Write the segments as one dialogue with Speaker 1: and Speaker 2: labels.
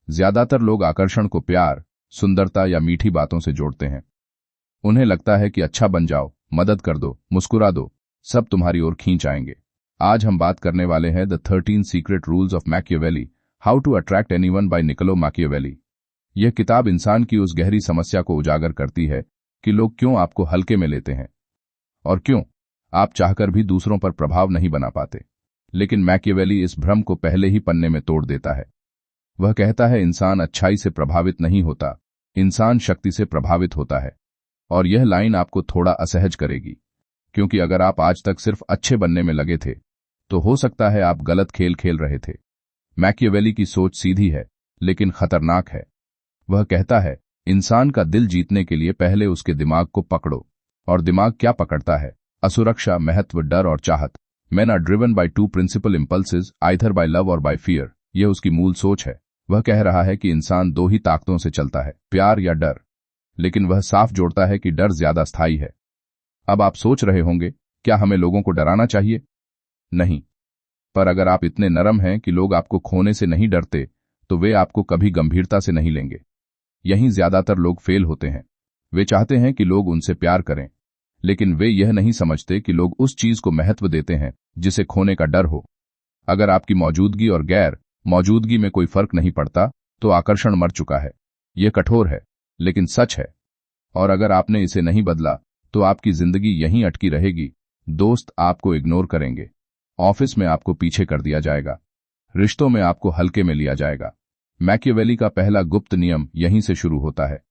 Speaker 1: ज्यादातर लोग आकर्षण को प्यार, सुंदरता या मीठी बातों से जोड़ते हैं। उन्हें लगता है कि अच्छा बन जाओ, मदद कर दो, मुस्कुरा दो, सब तुम्हारी ओर खींच आएंगे। आज हम बात करने वाले हैं the 13 secret rules of Machiavelli, how to attract anyone by Niccolo Machiavelli. यह किताब इंसान की उस गहरी समस्या को उजागर करती है कि लोग क्यों आपको हल्के में लेते हैं और क्यों आप चाहकर भी दूसरों पर प्रभाव नहीं बना पाते। लेकिन मैकियावेली इस भ्रम को पहले ही पन्ने में तोड़ देता है। वह कहता है इंसान अच्छाई से प्रभावित नहीं होता, इंसान शक्ति से प्रभावित होता है। और यह लाइन आपको थोड़ा असहज करेगी, क्योंकि अगर आप आज तक सिर्फ अच्छे बनने में लगे थे तो हो सकता है आप गलत खेल खेल रहे थे। मैकियावेली की सोच सीधी है लेकिन खतरनाक है। वह कहता है इंसान का दिल जीतने के लिए पहले उसके दिमाग को पकड़ो। और दिमाग क्या पकड़ता है? असुरक्षा, महत्व, डर और चाहत। Men are driven by two principal impulses, either by love or by fear। यह उसकी मूल सोच है। वह कह रहा है कि इंसान दो ही ताकतों से चलता है, प्यार या डर। लेकिन वह साफ जोड़ता है कि डर ज्यादा स्थायी है। अब आप सोच रहे होंगे, क्या हमें लोगों को डराना चाहिए? नहीं। पर अगर आप इतने नरम हैं कि लोग आपको खोने से नहीं डरते, तो वे आपको कभी गंभीरता से नहीं लेंगे। यहीं ज्यादातर लोग फेल होते हैं। वे चाहते हैं कि लोग उनसे प्यार करें, लेकिन वे यह नहीं समझते कि लोग उस चीज को महत्व देते हैं जिसे खोने का डर हो। अगर आपकी मौजूदगी और गैर मौजूदगी में कोई फर्क नहीं पड़ता, तो आकर्षण मर चुका है। यह कठोर है, लेकिन सच है। और अगर आपने इसे नहीं बदला, तो आपकी जिंदगी यहीं अटकी रहेगी। दोस्त आपको इग्नोर करेंगे, ऑफिस में आपको पीछे कर दिया जाएगा, रिश्तों में आपको हल्के में लिया जाएगा। मैकियावेली का पहला गुप्त नियम यहीं से शुरू होता है।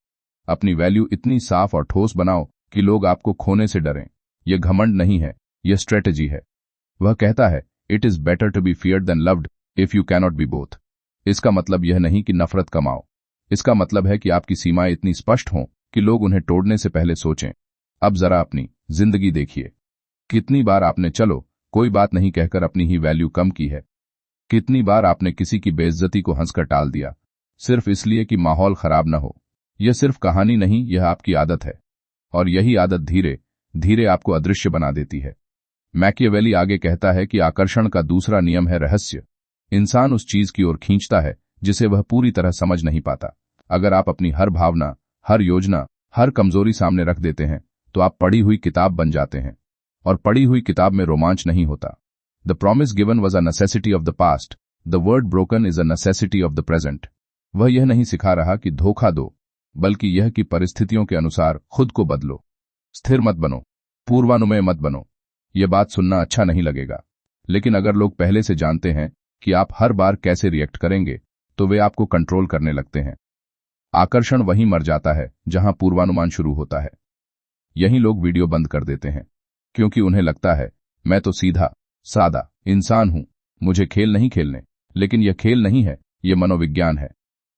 Speaker 1: अपनी वैल्यू इतनी साफ और ठोस बनाओ कि लोग आपको खोने से डरें। यह घमंड नहीं है, यह स्ट्रेटेजी है। वह कहता है it is better to be feared than loved if you cannot be both. इसका मतलब यह नहीं कि नफरत कमाओ। इसका मतलब है कि आपकी सीमाएं इतनी स्पष्ट हों कि लोग उन्हें तोड़ने से पहले सोचें। अब जरा अपनी जिंदगी देखिए। कितनी बार आपने चलो कोई बात नहीं कहकर अपनी ही वैल्यू कम की है? कितनी बार आपने किसी की बेइज्जती को हंसकर टाल दिया, सिर्फ इसलिए कि माहौल खराब न हो? यह सिर्फ कहानी नहीं, यह आपकी आदत है। और यही आदत धीरे धीरे आपको अदृश्य बना देती है। मैकियावेली आगे कहता है कि आकर्षण का दूसरा नियम है रहस्य। इंसान उस चीज की ओर खींचता है जिसे वह पूरी तरह समझ नहीं पाता। अगर आप अपनी हर भावना, हर योजना, हर कमजोरी सामने रख देते हैं, तो आप पढ़ी हुई किताब बन जाते हैं। और पढ़ी हुई किताब में रोमांच नहीं होता। The promise given was a necessity of the past, the word broken is a necessity of the present. वह यह नहीं सिखा रहा कि धोखा दो, बल्कि यह कि परिस्थितियों के अनुसार खुद को बदलो। स्थिर मत बनो, पूर्वानुमेय मत बनो। यह बात सुनना अच्छा नहीं लगेगा, लेकिन अगर लोग पहले से जानते हैं कि आप हर बार कैसे रिएक्ट करेंगे, तो वे आपको कंट्रोल करने लगते हैं। आकर्षण वहीं मर जाता है जहां पूर्वानुमान शुरू होता है। यहीं लोग वीडियो बंद कर देते हैं, क्योंकि उन्हें लगता है मैं तो सीधा सादा इंसान हूं, मुझे खेल नहीं खेलने। लेकिन यह खेल नहीं है, यह मनोविज्ञान है।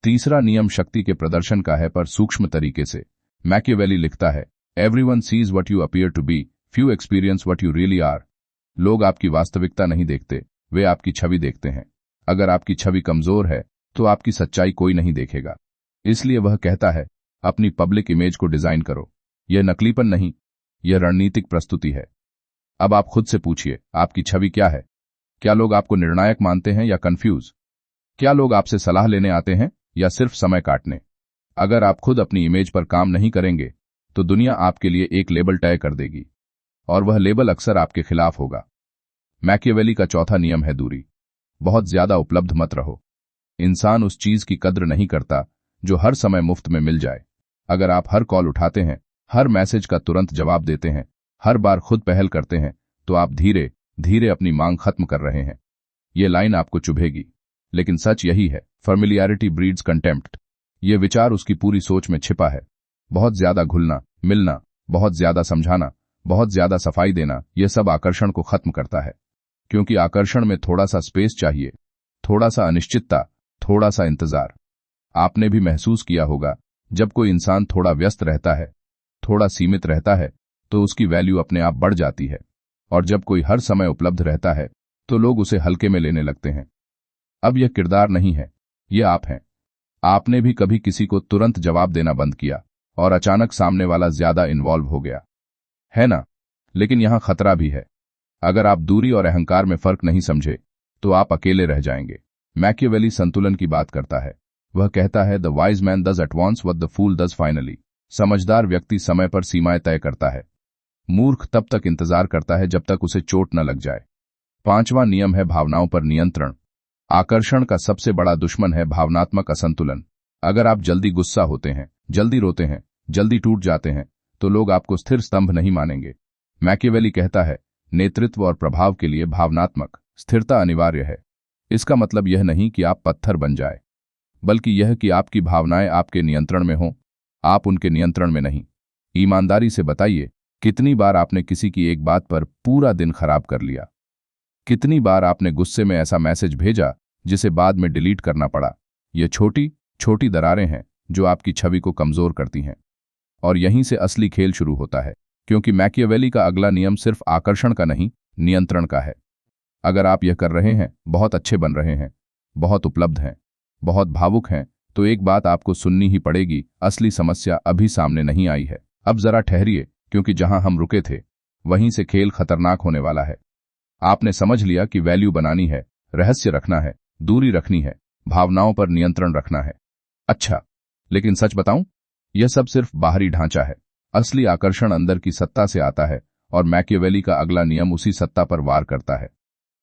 Speaker 1: तीसरा नियम शक्ति के प्रदर्शन का है, पर सूक्ष्म तरीके से। मैकियावेली लिखता है everyone sees what you appear to be, few experience what you really are. लोग आपकी वास्तविकता नहीं देखते, वे आपकी छवि देखते हैं। अगर आपकी छवि कमजोर है, तो आपकी सच्चाई कोई नहीं देखेगा। इसलिए वह कहता है अपनी पब्लिक इमेज को डिजाइन करो। यह नकलीपन नहीं, यह रणनीतिक प्रस्तुति है। अब आप खुद से पूछिए, आपकी छवि क्या है? क्या लोग आपको निर्णायक मानते हैं या कंफ्यूज? क्या लोग आपसे सलाह लेने आते हैं या सिर्फ समय काटने? अगर आप खुद अपनी इमेज पर काम नहीं करेंगे, तो दुनिया आपके लिए एक लेबल तय कर देगी, और वह लेबल अक्सर आपके खिलाफ होगा। मैकियावेली का चौथा नियम है दूरी। बहुत ज्यादा उपलब्ध मत रहो। इंसान उस चीज की कद्र नहीं करता जो हर समय मुफ्त में मिल जाए। अगर आप हर कॉल उठाते हैं, हर मैसेज का तुरंत जवाब देते हैं, हर बार खुद पहल करते हैं, तो आप धीरे धीरे अपनी मांग खत्म कर रहे हैं। ये लाइन आपको चुभेगी, लेकिन सच यही है, फैमिलियरिटी ब्रीड्स कंटेम्प्ट। ये विचार उसकी पूरी सोच में छिपा है। बहुत ज्यादा घुलना मिलना, बहुत ज्यादा समझाना, बहुत ज्यादा सफाई देना, यह सब आकर्षण को खत्म करता है। क्योंकि आकर्षण में थोड़ा सा स्पेस चाहिए, थोड़ा सा अनिश्चितता, थोड़ा सा इंतजार। आपने भी महसूस किया होगा, जब कोई इंसान थोड़ा व्यस्त रहता है, थोड़ा सीमित रहता है, तो उसकी वैल्यू अपने आप बढ़ जाती है। और जब कोई हर समय उपलब्ध रहता है, तो लोग उसे हल्के में लेने लगते हैं। अब यह किरदार नहीं है, यह आप हैं। आपने भी कभी किसी को तुरंत जवाब देना बंद किया और अचानक सामने वाला ज्यादा इन्वॉल्व हो गया, है ना? लेकिन यहां खतरा भी है। अगर आप दूरी और अहंकार में फर्क नहीं समझे, तो आप अकेले रह जाएंगे। मैकियावेली संतुलन की बात करता है। वह कहता है, the wise man does at once what the fool does finally. समझदार व्यक्ति समय पर सीमाएं तय करता है। मूर्ख तब तक इंतजार करता है जब तक उसे चोट न लग जाए। 5वां नियम है भावनाओं पर नियंत्रण। आकर्षण का सबसे बड़ा दुश्मन है भावनात्मक असंतुलन। अगर आप जल्दी गुस्सा होते हैं, जल्दी रोते हैं, जल्दी टूट जाते हैं, तो लोग आपको स्थिर स्तंभ नहीं मानेंगे। मैकियावेली कहता है, नेतृत्व और प्रभाव के लिए भावनात्मक स्थिरता अनिवार्य है। इसका मतलब यह नहीं कि आप पत्थर बन जाए, बल्कि यह कि आपकी भावनाएं आपके नियंत्रण में हों, आप उनके नियंत्रण में नहीं। ईमानदारी से बताइए, कितनी बार आपने किसी की एक बात पर पूरा दिन खराब कर लिया? कितनी बार आपने गुस्से में ऐसा मैसेज भेजा जिसे बाद में डिलीट करना पड़ा? ये छोटी छोटी दरारें हैं जो आपकी छवि को कमजोर करती हैं। और यहीं से असली खेल शुरू होता है, क्योंकि मैकियावेली का अगला नियम सिर्फ आकर्षण का नहीं, नियंत्रण का है। अगर आप यह कर रहे हैं, बहुत अच्छे बन रहे हैं, बहुत उपलब्ध हैं, बहुत भावुक हैं, तो एक बात आपको सुननी ही पड़ेगी, असली समस्या अभी सामने नहीं आई है। अब जरा ठहरिए, क्योंकि जहां हम रुके थे वहीं से खेल खतरनाक होने वाला है। आपने समझ लिया कि वैल्यू बनानी है, रहस्य रखना है, दूरी रखनी है, भावनाओं पर नियंत्रण रखना है। अच्छा, लेकिन सच बताऊं, यह सब सिर्फ बाहरी ढांचा है। असली आकर्षण अंदर की सत्ता से आता है, और मैकियावेली का अगला नियम उसी सत्ता पर वार करता है।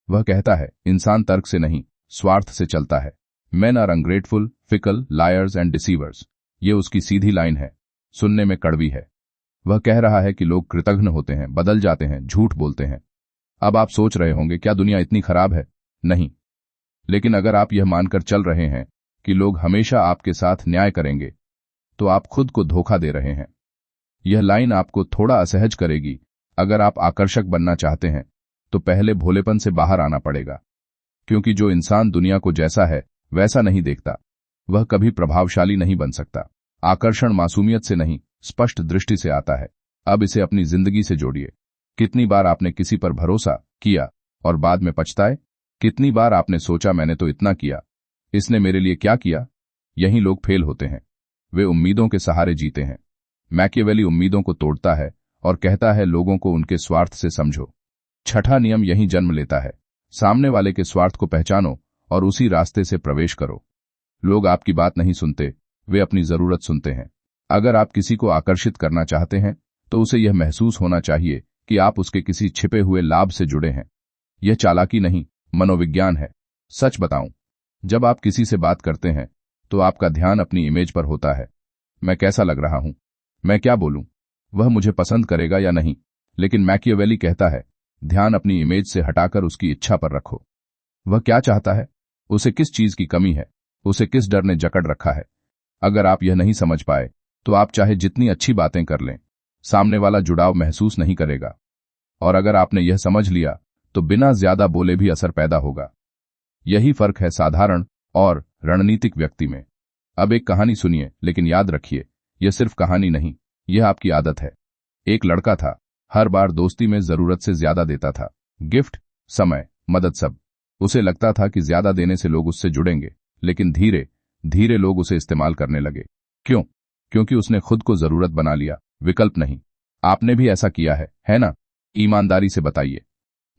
Speaker 1: वह कहता है, इंसान तर्क से नहीं, स्वार्थ से चलता है। Men are ungrateful, fickle, liars and deceivers। ये उसकी सीधी लाइन है, सुनने में कड़वी है। वह कह रहा है कि लोग कृतघ्न होते हैं, बदल जाते हैं, झूठ बोलते हैं। अब आप सोच रहे होंगे, क्या दुनिया इतनी खराब है? नहीं। लेकिन अगर आप यह मानकर चल रहे हैं कि लोग हमेशा आपके साथ न्याय करेंगे, तो आप खुद को धोखा दे रहे हैं। यह लाइन आपको थोड़ा असहज करेगी। अगर आप आकर्षक बनना चाहते हैं, तो पहले भोलेपन से बाहर आना पड़ेगा, क्योंकि जो इंसान दुनिया को जैसा है वैसा नहीं देखता, वह कभी प्रभावशाली नहीं बन सकता। आकर्षण मासूमियत से नहीं, स्पष्ट दृष्टि से आता है। अब इसे अपनी जिंदगी से जोड़िए। कितनी बार आपने किसी पर भरोसा किया और बाद में पछताए? कितनी बार आपने सोचा, मैंने तो इतना किया, इसने मेरे लिए क्या किया? यही लोग फेल होते हैं। वे उम्मीदों के सहारे जीते हैं। मैकियावेली उम्मीदों को तोड़ता है और कहता है, लोगों को उनके स्वार्थ से समझो। 6ठा नियम यहीं जन्म लेता है। सामने वाले के स्वार्थ को पहचानो और उसी रास्ते से प्रवेश करो। लोग आपकी बात नहीं सुनते, वे अपनी जरूरत सुनते हैं। अगर आप किसी को आकर्षित करना चाहते हैं, तो उसे यह महसूस होना चाहिए कि आप उसके किसी छिपे हुए लाभ से जुड़े हैं। यह चालाकी नहीं, मनोविज्ञान है। सच बताऊं, जब आप किसी से बात करते हैं, तो आपका ध्यान अपनी इमेज पर होता है। मैं कैसा लग रहा हूं, मैं क्या बोलूं, वह मुझे पसंद करेगा या नहीं। लेकिन मैकियावेली कहता है, ध्यान अपनी इमेज से हटाकर उसकी इच्छा पर रखो। वह क्या चाहता है, उसे किस चीज की कमी है, उसे किस डर ने जकड़ रखा है। अगर आप यह नहीं समझ पाए, तो आप चाहे जितनी अच्छी बातें कर लें, सामने वाला जुड़ाव महसूस नहीं करेगा। और अगर आपने यह समझ लिया, तो बिना ज्यादा बोले भी असर पैदा होगा। यही फर्क है साधारण और रणनीतिक व्यक्ति में। अब एक कहानी सुनिए, लेकिन याद रखिए, यह सिर्फ कहानी नहीं, यह आपकी आदत है। एक लड़का था, हर बार दोस्ती में जरूरत से ज्यादा देता था। गिफ्ट, समय, मदद, सब। उसे लगता था कि ज्यादा देने से लोग उससे जुड़ेंगे, लेकिन धीरे धीरे लोग उसे इस्तेमाल करने लगे। क्यों? क्योंकि उसने खुद को जरूरत बना लिया, विकल्प नहीं। आपने भी ऐसा किया है ना? ईमानदारी से बताइए।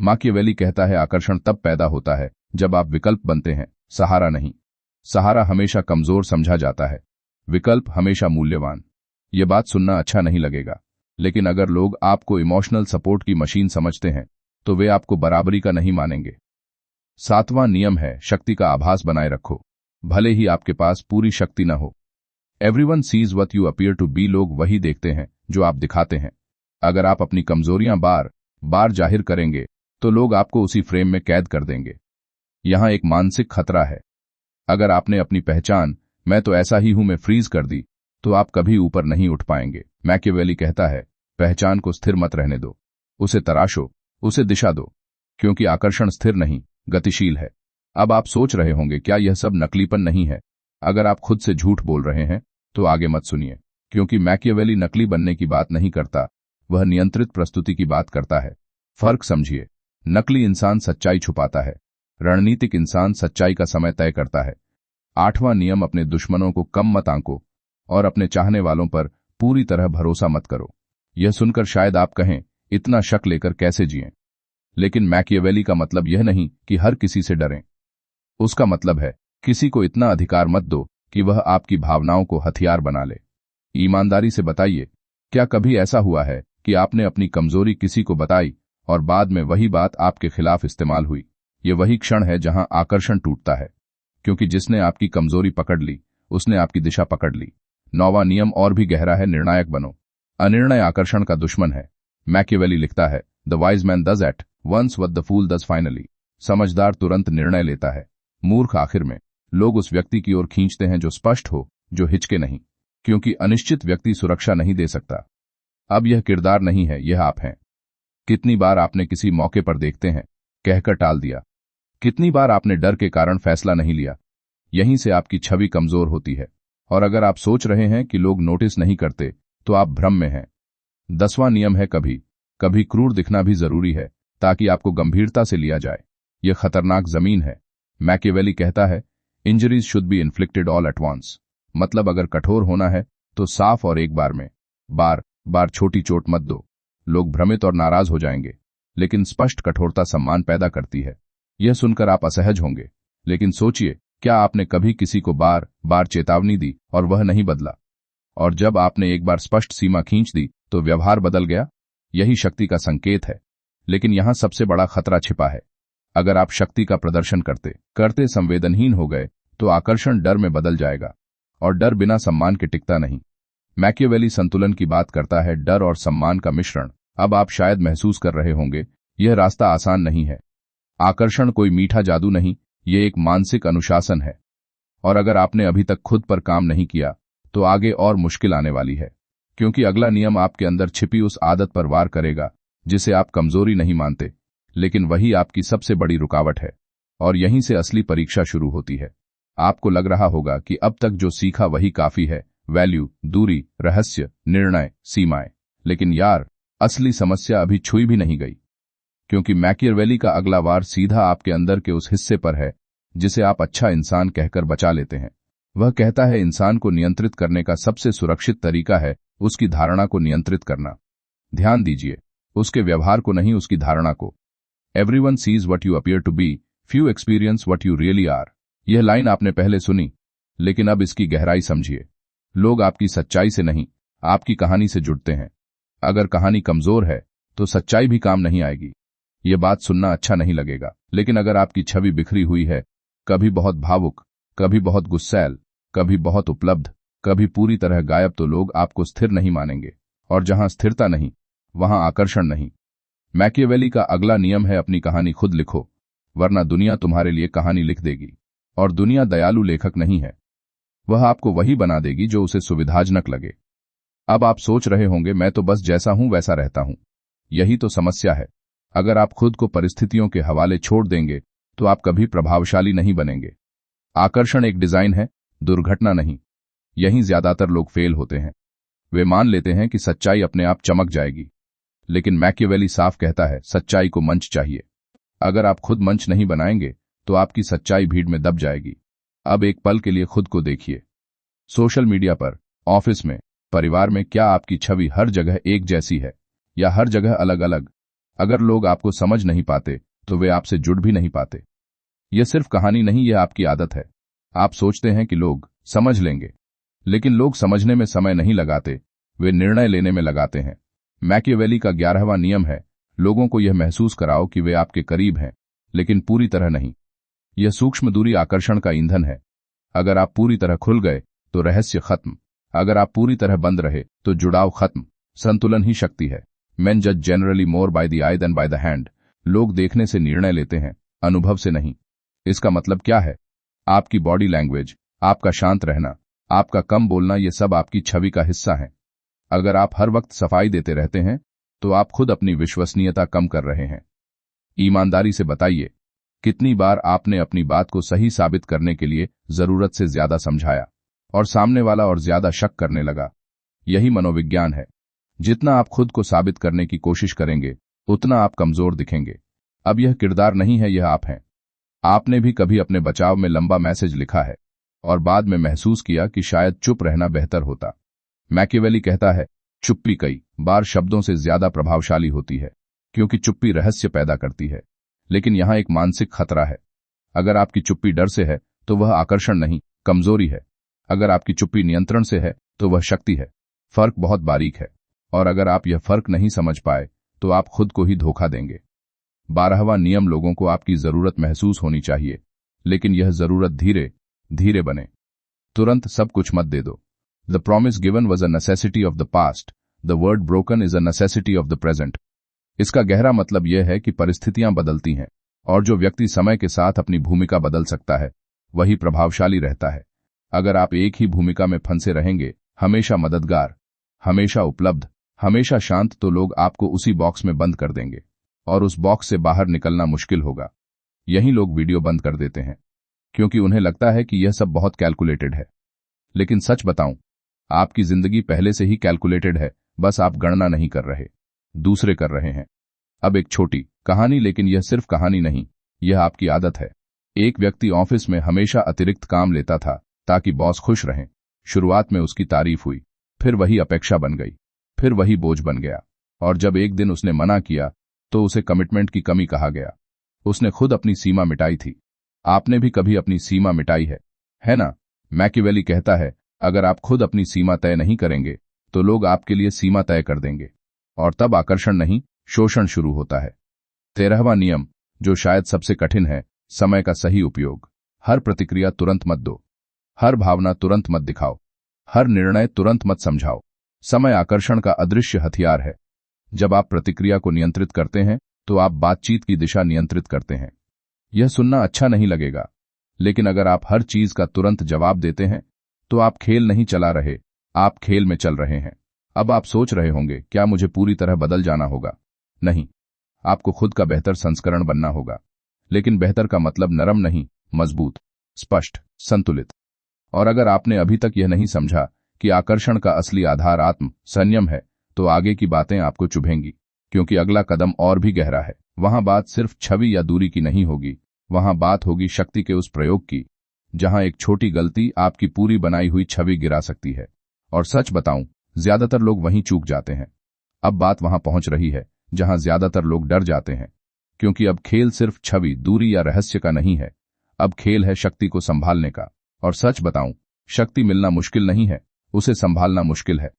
Speaker 1: मैकियावेली कहता है, आकर्षण तब पैदा होता है जब आप विकल्प बनते हैं, सहारा नहीं। सहारा हमेशा कमजोर समझा जाता है, विकल्प हमेशा मूल्यवान। यह बात सुनना अच्छा नहीं लगेगा, लेकिन अगर लोग आपको इमोशनल सपोर्ट की मशीन समझते हैं, तो वे आपको बराबरी का नहीं मानेंगे। 7वां नियम है, शक्ति का आभास बनाए रखो, भले ही आपके पास पूरी शक्ति न हो। Everyone sees what you appear to be. लोग वही देखते हैं जो आप दिखाते हैं। अगर आप अपनी कमजोरियां बार बार जाहिर करेंगे, तो लोग आपको उसी फ्रेम में कैद कर देंगे। यहां एक मानसिक खतरा है। अगर आपने अपनी पहचान, मैं तो ऐसा ही हूं, में फ्रीज कर दी, तो आप कभी ऊपर नहीं उठ पाएंगे। मैकियावेली कहता है, पहचान को स्थिर मत रहने दो, उसे तराशो, उसे दिशा दो, क्योंकि आकर्षण स्थिर नहीं, गतिशील है। अब आप सोच रहे होंगे, क्या यह सब नकलीपन नहीं है? अगर आप खुद से झूठ बोल रहे हैं, तो आगे मत सुनिए, क्योंकि मैकियावेली नकली बनने की बात नहीं करता, वह नियंत्रित प्रस्तुति की बात करता है। फर्क समझिए, नकली इंसान सच्चाई छुपाता है, रणनीतिक इंसान सच्चाई का समय तय करता है। 8वां नियम, अपने दुश्मनों को कम मत आंको और अपने चाहने वालों पर पूरी तरह भरोसा मत करो। यह सुनकर शायद आप कहें, इतना शक लेकर कैसे जिएं? लेकिन मैकियावेली का मतलब यह नहीं कि हर किसी से डरें। उसका मतलब है, किसी को इतना अधिकार मत दो कि वह आपकी भावनाओं को हथियार बना ले। ईमानदारी से बताइए, क्या कभी ऐसा हुआ है कि आपने अपनी कमजोरी किसी को बताई और बाद में वही बात आपके खिलाफ इस्तेमाल हुई? ये वही क्षण है जहां आकर्षण टूटता है, क्योंकि जिसने आपकी कमजोरी पकड़ ली उसने आपकी दिशा पकड़ ली। 9वां नियम और भी गहरा है, निर्णायक बनो। अनिर्णय आकर्षण का दुश्मन है। मैकियावेली लिखता है, the wise man does at once what the fool does finally. समझदार तुरंत निर्णय लेता है, मूर्ख आखिर में। लोग उस व्यक्ति की ओर खींचते हैं जो स्पष्ट हो, जो हिचके नहीं, क्योंकि अनिश्चित व्यक्ति सुरक्षा नहीं दे सकता। अब यह किरदार नहीं है, यह आप हैं। कितनी बार आपने किसी मौके पर देखते हैं कहकर टाल दिया? कितनी बार आपने डर के कारण फैसला नहीं लिया? यहीं से आपकी छवि कमजोर होती है। और अगर आप सोच रहे हैं कि लोग नोटिस नहीं करते, तो आप भ्रम में हैं। 10वां नियम है, कभी कभी क्रूर दिखना भी जरूरी है ताकि आपको गंभीरता से लिया जाए। यह खतरनाक जमीन है। मैकियावेली कहता है, injuries should be inflicted all at once. मतलब अगर कठोर होना है तो साफ और एक बार में। बार बार छोटी चोट मत दो। लोग भ्रमित और नाराज हो जाएंगे, लेकिन स्पष्ट कठोरता सम्मान पैदा करती है। यह सुनकर आप असहज होंगे, लेकिन सोचिए, क्या आपने कभी किसी को बार बार चेतावनी दी और वह नहीं बदला? और जब आपने एक बार स्पष्ट सीमा खींच दी तो व्यवहार बदल गया? यही शक्ति का संकेत है। लेकिन यहां सबसे बड़ा खतरा छिपा है। अगर आप शक्ति का प्रदर्शन करते करते संवेदनहीन हो गए तो आकर्षण डर में बदल जाएगा, और डर बिना सम्मान के टिकता नहीं। मैकियावेली संतुलन की बात करता है, डर और सम्मान का मिश्रण। अब आप शायद महसूस कर रहे होंगे, यह रास्ता आसान नहीं है। आकर्षण कोई मीठा जादू नहीं, ये एक मानसिक अनुशासन है। और अगर आपने अभी तक खुद पर काम नहीं किया तो आगे और मुश्किल आने वाली है, क्योंकि अगला नियम आपके अंदर छिपी उस आदत पर वार करेगा जिसे आप कमजोरी नहीं मानते, लेकिन वही आपकी सबसे बड़ी रुकावट है। और यहीं से असली परीक्षा शुरू होती है। आपको लग रहा होगा कि अब तक जो सीखा वही काफी है, वैल्यू, दूरी, रहस्य, निर्णय, सीमाएं। लेकिन यार, असली समस्या अभी छुई भी नहीं गई, क्योंकि मैकियावेली का अगला वार सीधा आपके अंदर के उस हिस्से पर है जिसे आप अच्छा इंसान कहकर बचा लेते हैं। वह कहता है, इंसान को नियंत्रित करने का सबसे सुरक्षित तरीका है उसकी धारणा को नियंत्रित करना। ध्यान दीजिए, उसके व्यवहार को नहीं, उसकी धारणा को। Everyone sees what you appear to be, few experience what you really are. यह लाइन आपने पहले सुनी, लेकिन अब इसकी गहराई समझिए। लोग आपकी सच्चाई से नहीं, आपकी कहानी से जुड़ते हैं। अगर कहानी कमजोर है तो सच्चाई भी काम नहीं आएगी। यह बात सुनना अच्छा नहीं लगेगा, लेकिन अगर आपकी छवि बिखरी हुई है, कभी बहुत भावुक, कभी बहुत गुस्सैल, कभी बहुत उपलब्ध, कभी पूरी तरह गायब, तो लोग आपको स्थिर नहीं मानेंगे। और जहां स्थिरता नहीं, वहां आकर्षण नहीं। मैकियावेली का अगला नियम है, अपनी कहानी खुद लिखो, वरना दुनिया तुम्हारे लिए कहानी लिख देगी। और दुनिया दयालु लेखक नहीं है। वह आपको वही बना देगी जो उसे सुविधाजनक लगे। अब आप सोच रहे होंगे, मैं तो बस जैसा हूं वैसा रहता हूं। यही तो समस्या है। अगर आप खुद को परिस्थितियों के हवाले छोड़ देंगे तो आप कभी प्रभावशाली नहीं बनेंगे। आकर्षण एक डिजाइन है, दुर्घटना नहीं। यहीं ज्यादातर लोग फेल होते हैं। वे मान लेते हैं कि सच्चाई अपने आप चमक जाएगी, लेकिन मैकियावेली साफ कहता है, सच्चाई को मंच चाहिए। अगर आप खुद मंच नहीं बनाएंगे तो आपकी सच्चाई भीड़ में दब जाएगी। अब एक पल के लिए खुद को देखिए। सोशल मीडिया पर, ऑफिस में, परिवार में, क्या आपकी छवि हर जगह एक जैसी है या हर जगह अलग अलग? अगर लोग आपको समझ नहीं पाते तो वे आपसे जुड़ भी नहीं पाते। यह सिर्फ कहानी नहीं, यह आपकी आदत है। आप सोचते हैं कि लोग समझ लेंगे, लेकिन लोग समझने में समय नहीं लगाते, वे निर्णय लेने में लगाते हैं। मैकियावेली का 11वां नियम है, लोगों को यह महसूस कराओ कि वे आपके करीब हैं, लेकिन पूरी तरह नहीं। यह सूक्ष्म दूरी आकर्षण का ईंधन है। अगर आप पूरी तरह खुल गए तो रहस्य खत्म। अगर आप पूरी तरह बंद रहे तो जुड़ाव खत्म। संतुलन ही शक्ति है। Men judge generally more by the eye than by the hand। लोग देखने से निर्णय लेते हैं, अनुभव से नहीं। इसका मतलब क्या है? आपकी बॉडी लैंग्वेज, आपका शांत रहना, आपका कम बोलना, ये सब आपकी छवि का हिस्सा है। अगर आप हर वक्त सफाई देते रहते हैं तो आप खुद अपनी विश्वसनीयता कम कर रहे हैं। ईमानदारी से बताइए, कितनी बार आपने अपनी बात को सही साबित करने के लिए जरूरत से ज्यादा समझाया और सामने वाला और ज्यादा शक करने लगा? यही मनोविज्ञान है। जितना आप खुद को साबित करने की कोशिश करेंगे उतना आप कमजोर दिखेंगे। अब यह किरदार नहीं है, यह आप हैं। आपने भी कभी अपने बचाव में लंबा मैसेज लिखा है और बाद में महसूस किया कि शायद चुप रहना बेहतर होता। मैकियावेली कहता है, चुप्पी कई बार शब्दों से ज्यादा प्रभावशाली होती है, क्योंकि चुप्पी रहस्य पैदा करती है। लेकिन यहां एक मानसिक खतरा है। अगर आपकी चुप्पी डर से है तो वह आकर्षण नहीं, कमजोरी है। अगर आपकी चुप्पी नियंत्रण से है तो वह शक्ति है। फर्क बहुत बारीक है, और अगर आप यह फर्क नहीं समझ पाए तो आप खुद को ही धोखा देंगे। 12वां नियम, लोगों को आपकी जरूरत महसूस होनी चाहिए, लेकिन यह जरूरत धीरे धीरे बने। तुरंत सब कुछ मत दे दो। The promise given was a necessity of the past, the word broken is a necessity of the present. इसका गहरा मतलब यह है कि परिस्थितियां बदलती हैं, और जो व्यक्ति समय के साथ अपनी भूमिका बदल सकता है वही प्रभावशाली रहता है। अगर आप एक ही भूमिका में फंसे रहेंगे, हमेशा मददगार, हमेशा उपलब्ध, हमेशा शांत, तो लोग आपको उसी बॉक्स में बंद कर देंगे और उस बॉक्स से बाहर निकलना मुश्किल होगा। यही लोग वीडियो बंद कर देते हैं क्योंकि उन्हें लगता है कि यह सब बहुत कैलकुलेटेड है। लेकिन सच बताऊं, आपकी जिंदगी पहले से ही कैलकुलेटेड है, बस आप गणना नहीं कर रहे, दूसरे कर रहे हैं। अब एक छोटी कहानी, लेकिन यह सिर्फ कहानी नहीं, यह आपकी आदत है। एक व्यक्ति ऑफिस में हमेशा अतिरिक्त काम लेता था ताकि बॉस खुश रहें। शुरुआत में उसकी तारीफ हुई, फिर वही अपेक्षा बन गई, फिर वही बोझ बन गया, और जब एक दिन उसने मना किया तो उसे कमिटमेंट की कमी कहा गया। उसने खुद अपनी सीमा मिटाई थी। आपने भी कभी अपनी सीमा मिटाई है ना? मैकियावेली कहता है, अगर आप खुद अपनी सीमा तय नहीं करेंगे तो लोग आपके लिए सीमा तय कर देंगे, और तब आकर्षण नहीं, शोषण शुरू होता है। 13वां नियम, जो शायद सबसे कठिन है, समय का सही उपयोग। हर प्रतिक्रिया तुरंत मत दो, हर भावना तुरंत मत दिखाओ, हर निर्णय तुरंत मत समझाओ। समय आकर्षण का अदृश्य हथियार है। जब आप प्रतिक्रिया को नियंत्रित करते हैं तो आप बातचीत की दिशा नियंत्रित करते हैं। यह सुनना अच्छा नहीं लगेगा, लेकिन अगर आप हर चीज का तुरंत जवाब देते हैं तो आप खेल नहीं चला रहे, आप खेल में चल रहे हैं। अब आप सोच रहे होंगे, क्या मुझे पूरी तरह बदल जाना होगा? नहीं, आपको खुद का बेहतर संस्करण बनना होगा। लेकिन बेहतर का मतलब नरम नहीं, मजबूत, स्पष्ट, संतुलित। और अगर आपने अभी तक यह नहीं समझा कि आकर्षण का असली आधार आत्म संयम है, तो आगे की बातें आपको चुभेंगी, क्योंकि अगला कदम और भी गहरा है। वहां बात सिर्फ छवि या दूरी की नहीं होगी, वहां बात होगी शक्ति के उस प्रयोग की जहां एक छोटी गलती आपकी पूरी बनाई हुई छवि गिरा सकती है। और सच बताऊं, ज्यादातर लोग वहीं चूक जाते हैं। अब बात वहां पहुंच रही है जहां ज्यादातर लोग डर जाते हैं, क्योंकि अब खेल सिर्फ छवि, दूरी या रहस्य का नहीं है, अब खेल है शक्ति को संभालने का। और सच बताऊं, शक्ति मिलना मुश्किल नहीं है, उसे संभालना मुश्किल है।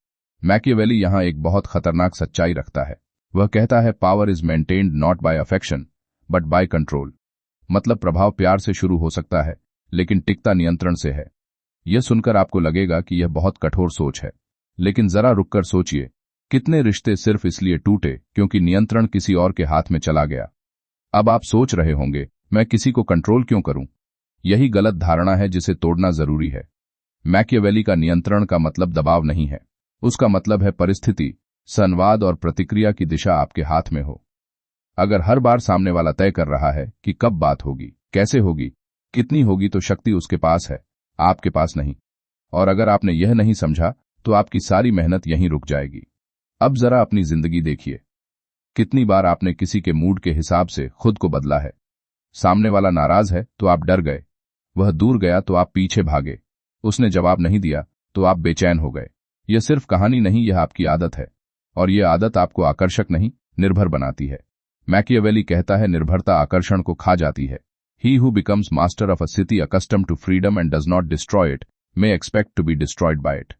Speaker 1: मैकियावेली यहां एक बहुत खतरनाक सच्चाई रखता है। वह कहता है, power is maintained not by affection but by control. मतलब प्रभाव प्यार से शुरू हो सकता है, लेकिन टिकता नियंत्रण से है। यह सुनकर आपको लगेगा कि यह बहुत कठोर सोच है, लेकिन जरा रुककर सोचिए, कितने रिश्ते सिर्फ इसलिए टूटे क्योंकि नियंत्रण किसी और के हाथ में चला गया। अब आप सोच रहे होंगे, मैं किसी को कंट्रोल क्यों करूं? यही गलत धारणा है जिसे तोड़ना जरूरी है। मैकियावेली का नियंत्रण का मतलब दबाव नहीं है, उसका मतलब है परिस्थिति, संवाद और प्रतिक्रिया की दिशा आपके हाथ में हो। अगर हर बार सामने वाला तय कर रहा है कि कब बात होगी, कैसे होगी, कितनी होगी, तो शक्ति उसके पास है, आपके पास नहीं। और अगर आपने यह नहीं समझा तो आपकी सारी मेहनत यहीं रुक जाएगी। अब जरा अपनी जिंदगी देखिए, कितनी बार आपने किसी के मूड के हिसाब से खुद को बदला है। सामने वाला नाराज है तो आप डर गए, वह दूर गया तो आप पीछे भागे, उसने जवाब नहीं दिया तो आप बेचैन हो गए। यह सिर्फ कहानी नहीं, यह आपकी आदत है, और यह आदत आपको आकर्षक नहीं, निर्भर बनाती है। मैकियावेली कहता है, निर्भरता आकर्षण को खा जाती है। He who becomes master of a city accustomed to freedom and does not destroy it may expect to be destroyed by it।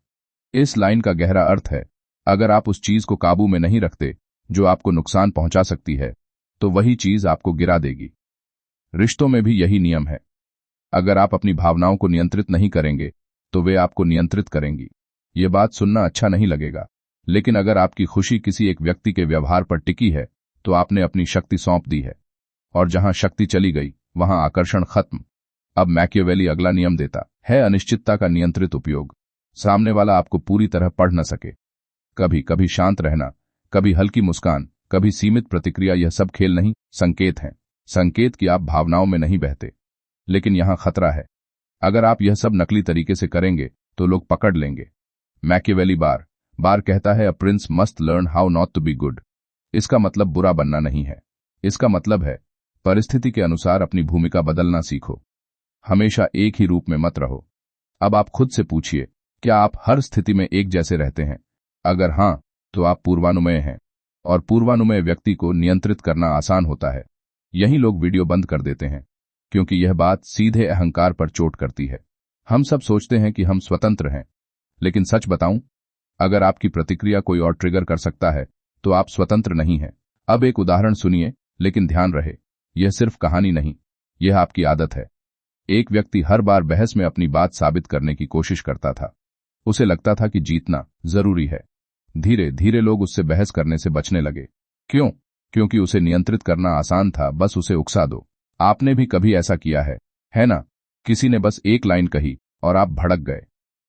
Speaker 1: इस लाइन का गहरा अर्थ है, अगर आप उस चीज को काबू में नहीं रखते जो आपको नुकसान पहुंचा सकती है, तो वही चीज आपको गिरा देगी। रिश्तों में भी यही नियम है। अगर आप अपनी भावनाओं को नियंत्रित नहीं करेंगे तो वे आपको नियंत्रित करेंगी। ये बात सुनना अच्छा नहीं लगेगा, लेकिन अगर आपकी खुशी किसी एक व्यक्ति के व्यवहार पर टिकी है तो आपने अपनी शक्ति सौंप दी है, और जहां शक्ति चली गई वहां आकर्षण खत्म। अब मैकियावेली अगला नियम देता है, अनिश्चितता का नियंत्रित उपयोग। सामने वाला आपको पूरी तरह पढ़ न सके, कभी कभी शांत रहना, कभी हल्की मुस्कान, कभी सीमित प्रतिक्रिया, यह सब खेल नहीं, संकेत हैं। संकेत कि आप भावनाओं में नहीं बहते। लेकिन यहां खतरा है, अगर आप यह सब नकली तरीके से करेंगे तो लोग पकड़ लेंगे। मैकियावेली बार बार कहता है, a prince must learn how not to be good. इसका मतलब बुरा बनना नहीं है, इसका मतलब है परिस्थिति के अनुसार अपनी भूमिका बदलना सीखो। हमेशा एक ही रूप में मत रहो। अब आप खुद से पूछिए, क्या आप हर स्थिति में एक जैसे रहते हैं? अगर हां, तो आप पूर्वानुमेय हैं, और पूर्वानुमेय व्यक्ति को नियंत्रित करना आसान होता है। यही लोग वीडियो बंद कर देते हैं, क्योंकि यह बात सीधे अहंकार पर चोट करती है। हम सब सोचते हैं कि हम स्वतंत्र हैं, लेकिन सच बताऊं, अगर आपकी प्रतिक्रिया कोई और ट्रिगर कर सकता है तो आप स्वतंत्र नहीं हैं। अब एक उदाहरण सुनिए, लेकिन ध्यान रहे, यह सिर्फ कहानी नहीं, यह आपकी आदत है। एक व्यक्ति हर बार बहस में अपनी बात साबित करने की कोशिश करता था। उसे लगता था कि जीतना जरूरी है। धीरे धीरे लोग उससे बहस करने से बचने लगे। क्यों? क्योंकि उसे नियंत्रित करना आसान था, बस उसे उकसा दो। आपने भी कभी ऐसा किया है ना? किसी ने बस एक लाइन कही और आप भड़क गए।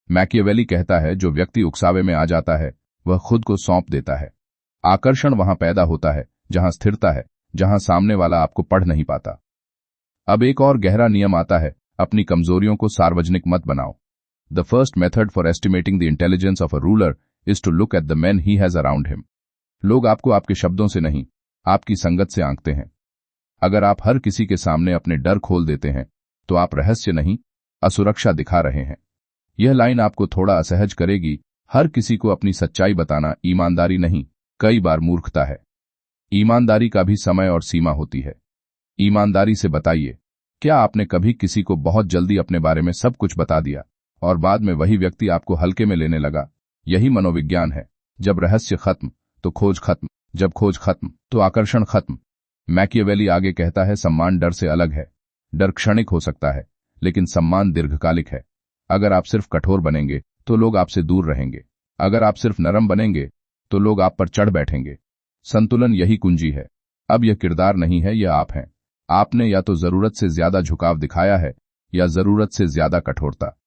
Speaker 1: मैकियावेली कहता है, जो व्यक्ति उकसावे में आ जाता है वह खुद को सौंप देता है। आकर्षण वहां पैदा होता है जहां स्थिरता है, जहां सामने वाला आपको पढ़ नहीं पाता। अब एक और गहरा नियम आता है, अपनी कमजोरियों को सार्वजनिक मत बनाओ। The first method for estimating the intelligence of a ruler is to look at the man he has around him. लोग आपको आपके शब्दों से नहीं, आपकी संगत से आंकते हैं। अगर आप हर किसी के सामने अपने डर खोल देते हैं तो आप रहस्य नहीं, असुरक्षा दिखा रहे हैं। यह लाइन आपको थोड़ा असहज करेगी। हर किसी को अपनी सच्चाई बताना ईमानदारी नहीं, कई बार मूर्खता है। ईमानदारी का भी समय और सीमा होती है। ईमानदारी से बताइए, क्या आपने कभी किसी को बहुत जल्दी अपने बारे में सब कुछ बता दिया और बाद में वही व्यक्ति आपको हल्के में लेने लगा? यही मनोविज्ञान है। जब रहस्य खत्म तो खोज खत्म, जब खोज खत्म तो आकर्षण खत्म। मैकियावेली आगे कहता है, सम्मान डर से अलग है। डर क्षणिक हो सकता है, लेकिन सम्मान दीर्घकालिक है। अगर आप सिर्फ कठोर बनेंगे तो लोग आपसे दूर रहेंगे। अगर आप सिर्फ नरम बनेंगे तो लोग आप पर चढ़ बैठेंगे। संतुलन यही कुंजी है। अब यह किरदार नहीं है, यह आप हैं। आपने या तो जरूरत से ज्यादा झुकाव दिखाया है या जरूरत से ज्यादा कठोरता।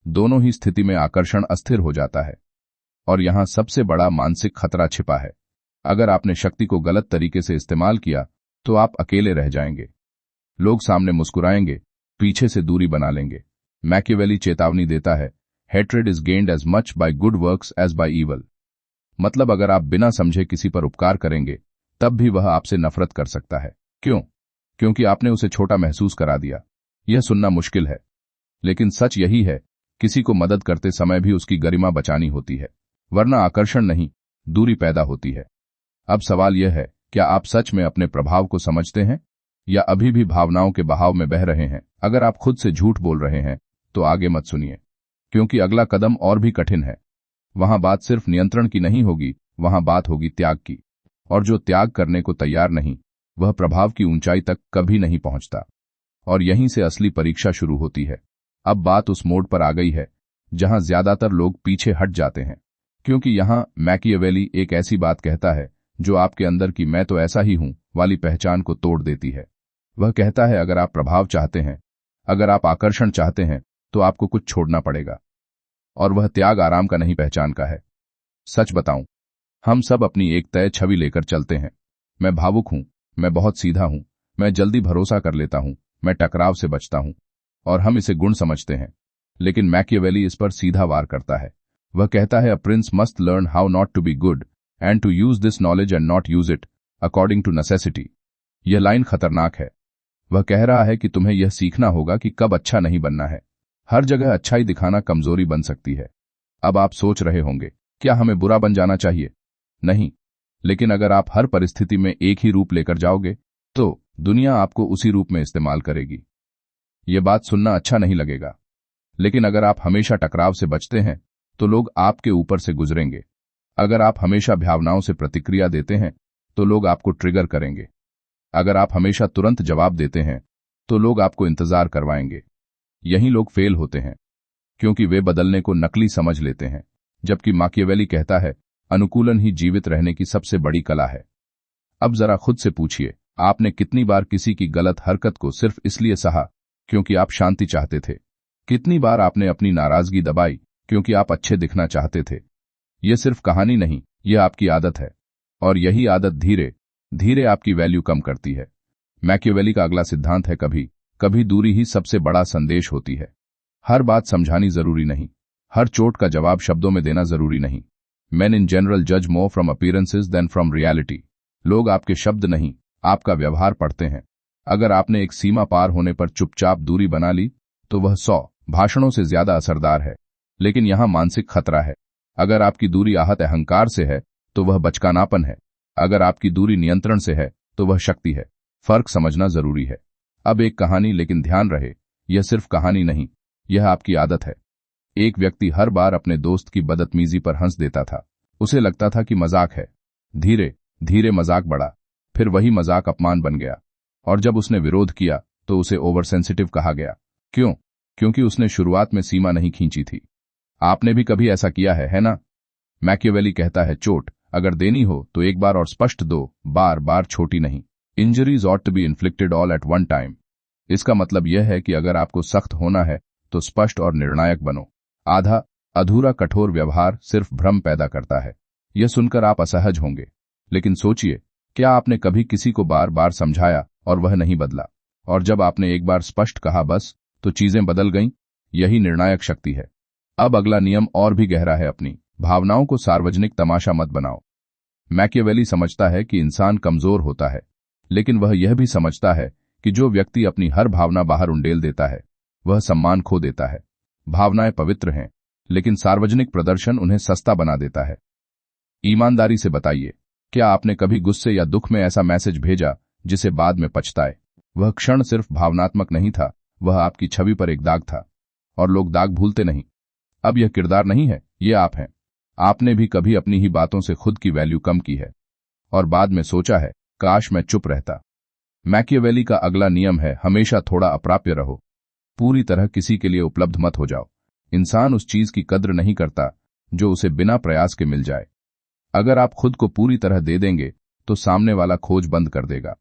Speaker 1: दोनों ही स्थिति में आकर्षण अस्थिर हो जाता है। और यहां सबसे बड़ा मानसिक खतरा छिपा है। अगर आपने शक्ति को गलत तरीके से इस्तेमाल किया तो आप अकेले रह जाएंगे। लोग सामने मुस्कुराएंगे, पीछे से दूरी बना लेंगे। मैकियावेली चेतावनी देता है, hatred is gained as much by good works as by evil. मतलब अगर आप बिना समझे किसी पर उपकार करेंगे तब भी वह आपसे नफरत कर सकता है। क्यों? क्योंकि आपने उसे छोटा महसूस करा दिया। यह सुनना मुश्किल है, लेकिन सच यही है, किसी को मदद करते समय भी उसकी गरिमा बचानी होती है, वरना आकर्षण नहीं, दूरी पैदा होती है। अब सवाल यह है, क्या आप सच में अपने प्रभाव को समझते हैं या अभी भी भावनाओं के बहाव में बह रहे हैं? अगर आप खुद से झूठ बोल रहे हैं तो आगे मत सुनिए, क्योंकि अगला कदम और भी कठिन है। वहां बात सिर्फ नियंत्रण की नहीं होगी, वहां बात होगी त्याग की। और जो त्याग करने को तैयार नहीं, वह प्रभाव की ऊंचाई तक कभी नहीं पहुंचता। और यहीं से असली परीक्षा शुरू होती है। अब बात उस मोड़ पर आ गई है जहां ज्यादातर लोग पीछे हट जाते हैं, क्योंकि यहां मैकियावेली एक ऐसी बात कहता है जो आपके अंदर की मैं तो ऐसा ही हूं वाली पहचान को तोड़ देती है। वह कहता है, अगर आप प्रभाव चाहते हैं, अगर आप आकर्षण चाहते हैं, तो आपको कुछ छोड़ना पड़ेगा। और वह त्याग आराम का नहीं, पहचान का है। सच बताऊं, हम सब अपनी एक तय छवि लेकर चलते हैं। मैं भावुक हूं, मैं बहुत सीधा हूं, मैं जल्दी भरोसा कर लेता हूं, मैं टकराव से बचता हूं, और हम इसे गुण समझते हैं। लेकिन मैकियावेली इस पर सीधा वार करता है। वह कहता है, a prince must learn how not to be good and to use this knowledge and not use it according to necessity. यह लाइन खतरनाक है। वह कह रहा है कि तुम्हें यह सीखना होगा कि कब अच्छा नहीं बनना है। हर जगह अच्छाई दिखाना कमजोरी बन सकती है। अब आप सोच रहे होंगे, क्या हमें बुरा बन जाना चाहिए? नहीं, लेकिन अगर आप हर परिस्थिति में एक ही रूप लेकर जाओगे तो दुनिया आपको उसी रूप में इस्तेमाल करेगी। यह बात सुनना अच्छा नहीं लगेगा, लेकिन अगर आप हमेशा टकराव से बचते हैं तो लोग आपके ऊपर से गुजरेंगे। अगर आप हमेशा भावनाओं से प्रतिक्रिया देते हैं तो लोग आपको ट्रिगर करेंगे। अगर आप हमेशा तुरंत जवाब देते हैं तो लोग आपको इंतजार करवाएंगे। यही लोग फेल होते हैं, क्योंकि वे बदलने को नकली समझ लेते हैं। जबकि मैकियावेली कहता है, अनुकूलन ही जीवित रहने की सबसे बड़ी कला है। अब जरा खुद से पूछिए, आपने कितनी बार किसी की गलत हरकत को सिर्फ इसलिए सहा क्योंकि आप शांति चाहते थे? कितनी बार आपने अपनी नाराजगी दबाई क्योंकि आप अच्छे दिखना चाहते थे? यह सिर्फ कहानी नहीं, यह आपकी आदत है। और यही आदत धीरे धीरे आपकी वैल्यू कम करती है। मैकियावेली का अगला सिद्धांत है, कभी कभी दूरी ही सबसे बड़ा संदेश होती है। हर बात समझानी जरूरी नहीं, हर चोट का जवाब शब्दों में देना जरूरी नहीं। Men in general judge more from appearances than from reality. लोग आपके शब्द नहीं, आपका व्यवहार पढ़ते हैं। अगर आपने एक सीमा पार होने पर चुपचाप दूरी बना ली तो वह 100 भाषणों से ज्यादा असरदार है। लेकिन यहां मानसिक खतरा है। अगर आपकी दूरी आहत अहंकार से है तो वह बचकानापन है। अगर आपकी दूरी नियंत्रण से है तो वह शक्ति है। फर्क समझना जरूरी है। अब एक कहानी, लेकिन ध्यान रहे, यह सिर्फ कहानी नहीं, यह आपकी आदत है। एक व्यक्ति हर बार अपने दोस्त की बदतमीजी पर हंस देता था। उसे लगता था कि मजाक है। धीरे धीरे मजाक बढ़ा, फिर वही मजाक अपमान बन गया, और जब उसने विरोध किया तो उसे ओवर सेंसिटिव कहा गया। क्यों? क्योंकि उसने शुरुआत में सीमा नहीं खींची थी। आपने भी कभी ऐसा किया है ना? मैकियावेली कहता है, चोट अगर देनी हो तो एक बार और स्पष्ट दो, बार बार छोटी नहीं। Injuries ought to be inflicted all at one time. इसका मतलब यह है कि अगर आपको सख्त होना है तो स्पष्ट और निर्णायक बनो। आधा अधूरा कठोर व्यवहार सिर्फ भ्रम पैदा करता है। यह सुनकर आप असहज होंगे, लेकिन सोचिए, क्या आपने कभी किसी को बार बार समझाया और वह नहीं बदला? और जब आपने एक बार स्पष्ट कहा बस, तो चीजें बदल गईं। यही निर्णायक शक्ति है। अब अगला नियम और भी गहरा है। अपनी भावनाओं को सार्वजनिक तमाशा मत बनाओ। मैकियावेली समझता है कि इंसान कमजोर होता है, लेकिन वह यह भी समझता है कि जो व्यक्ति अपनी हर भावना बाहर उंडेल देता है वह सम्मान खो देता है। भावनाएं पवित्र हैं, लेकिन सार्वजनिक प्रदर्शन उन्हें सस्ता बना देता है। ईमानदारी से बताइए, क्या आपने कभी गुस्से या दुख में ऐसा मैसेज भेजा जिसे बाद में पछताए? वह क्षण सिर्फ भावनात्मक नहीं था, वह आपकी छवि पर एक दाग था। और लोग दाग भूलते नहीं। अब यह किरदार नहीं है, ये आप हैं। आपने भी कभी अपनी ही बातों से खुद की वैल्यू कम की है और बाद में सोचा है, काश मैं चुप रहता। मैकियावेली का अगला नियम है, हमेशा थोड़ा अप्राप्य रहो। पूरी तरह किसी के लिए उपलब्ध मत हो जाओ। इंसान उस चीज की कद्र नहीं करता जो उसे बिना प्रयास के मिल जाए। अगर आप खुद को पूरी तरह दे देंगे तो सामने वाला खोज बंद कर देगा।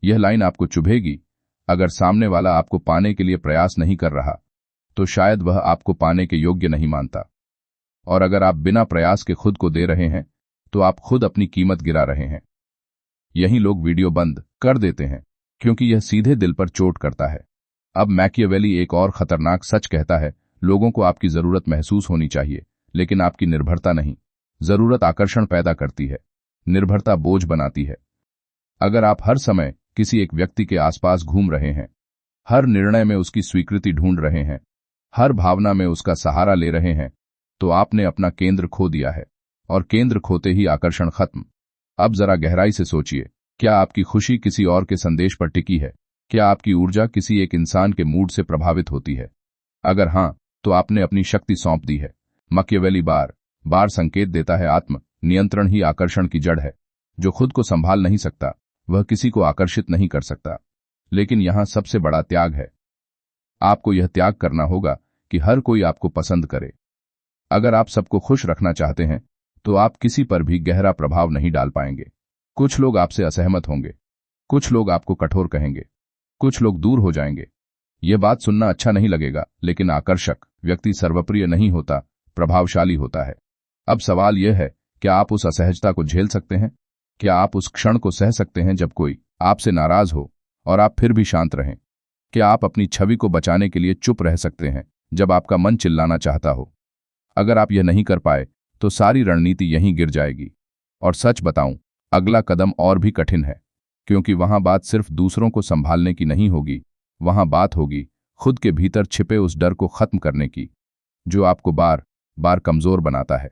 Speaker 1: यह लाइन आपको चुभेगी। अगर सामने वाला आपको पाने के लिए प्रयास नहीं कर रहा तो शायद वह आपको पाने के योग्य नहीं मानता। और अगर आप बिना प्रयास के खुद को दे रहे हैं तो आप खुद अपनी कीमत गिरा रहे हैं। यही लोग वीडियो बंद कर देते हैं क्योंकि यह सीधे दिल पर चोट करता है। अब मैकियावेली एक और खतरनाक सच कहता है, लोगों को आपकी जरूरत महसूस होनी चाहिए, लेकिन आपकी निर्भरता नहीं। जरूरत आकर्षण पैदा करती है, निर्भरता बोझ बनाती है। अगर आप हर समय किसी एक व्यक्ति के आसपास घूम रहे हैं, हर निर्णय में उसकी स्वीकृति ढूंढ रहे हैं, हर भावना में उसका सहारा ले रहे हैं, तो आपने अपना केंद्र खो दिया है। और केंद्र खोते ही आकर्षण खत्म। अब जरा गहराई से सोचिए, क्या आपकी खुशी किसी और के संदेश पर टिकी है? क्या आपकी ऊर्जा किसी एक इंसान के मूड से प्रभावित होती है? अगर हां, तो आपने अपनी शक्ति सौंप दी है। मैकियावेली बार बार संकेत देता है, आत्म नियंत्रण ही आकर्षण की जड़ है। जो खुद को संभाल नहीं सकता वह किसी को आकर्षित नहीं कर सकता। लेकिन यहां सबसे बड़ा त्याग है। आपको यह त्याग करना होगा कि हर कोई आपको पसंद करे। अगर आप सबको खुश रखना चाहते हैं तो आप किसी पर भी गहरा प्रभाव नहीं डाल पाएंगे। कुछ लोग आपसे असहमत होंगे, कुछ लोग आपको कठोर कहेंगे, कुछ लोग दूर हो जाएंगे। यह बात सुनना अच्छा नहीं लगेगा, लेकिन आकर्षक व्यक्ति सर्वप्रिय नहीं होता, प्रभावशाली होता है। अब सवाल यह है, क्या आप उस असहजता को झेल सकते हैं? क्या आप उस क्षण को सह सकते हैं जब कोई आपसे नाराज हो और आप फिर भी शांत रहें? क्या आप अपनी छवि को बचाने के लिए चुप रह सकते हैं जब आपका मन चिल्लाना चाहता हो? अगर आप यह नहीं कर पाए तो सारी रणनीति यहीं गिर जाएगी। और सच बताऊं, अगला कदम और भी कठिन है, क्योंकि वहां बात सिर्फ दूसरों को संभालने की नहीं होगी, वहां बात होगी खुद के भीतर छिपे उस डर को खत्म करने की, जो आपको बार बार कमजोर बनाता है।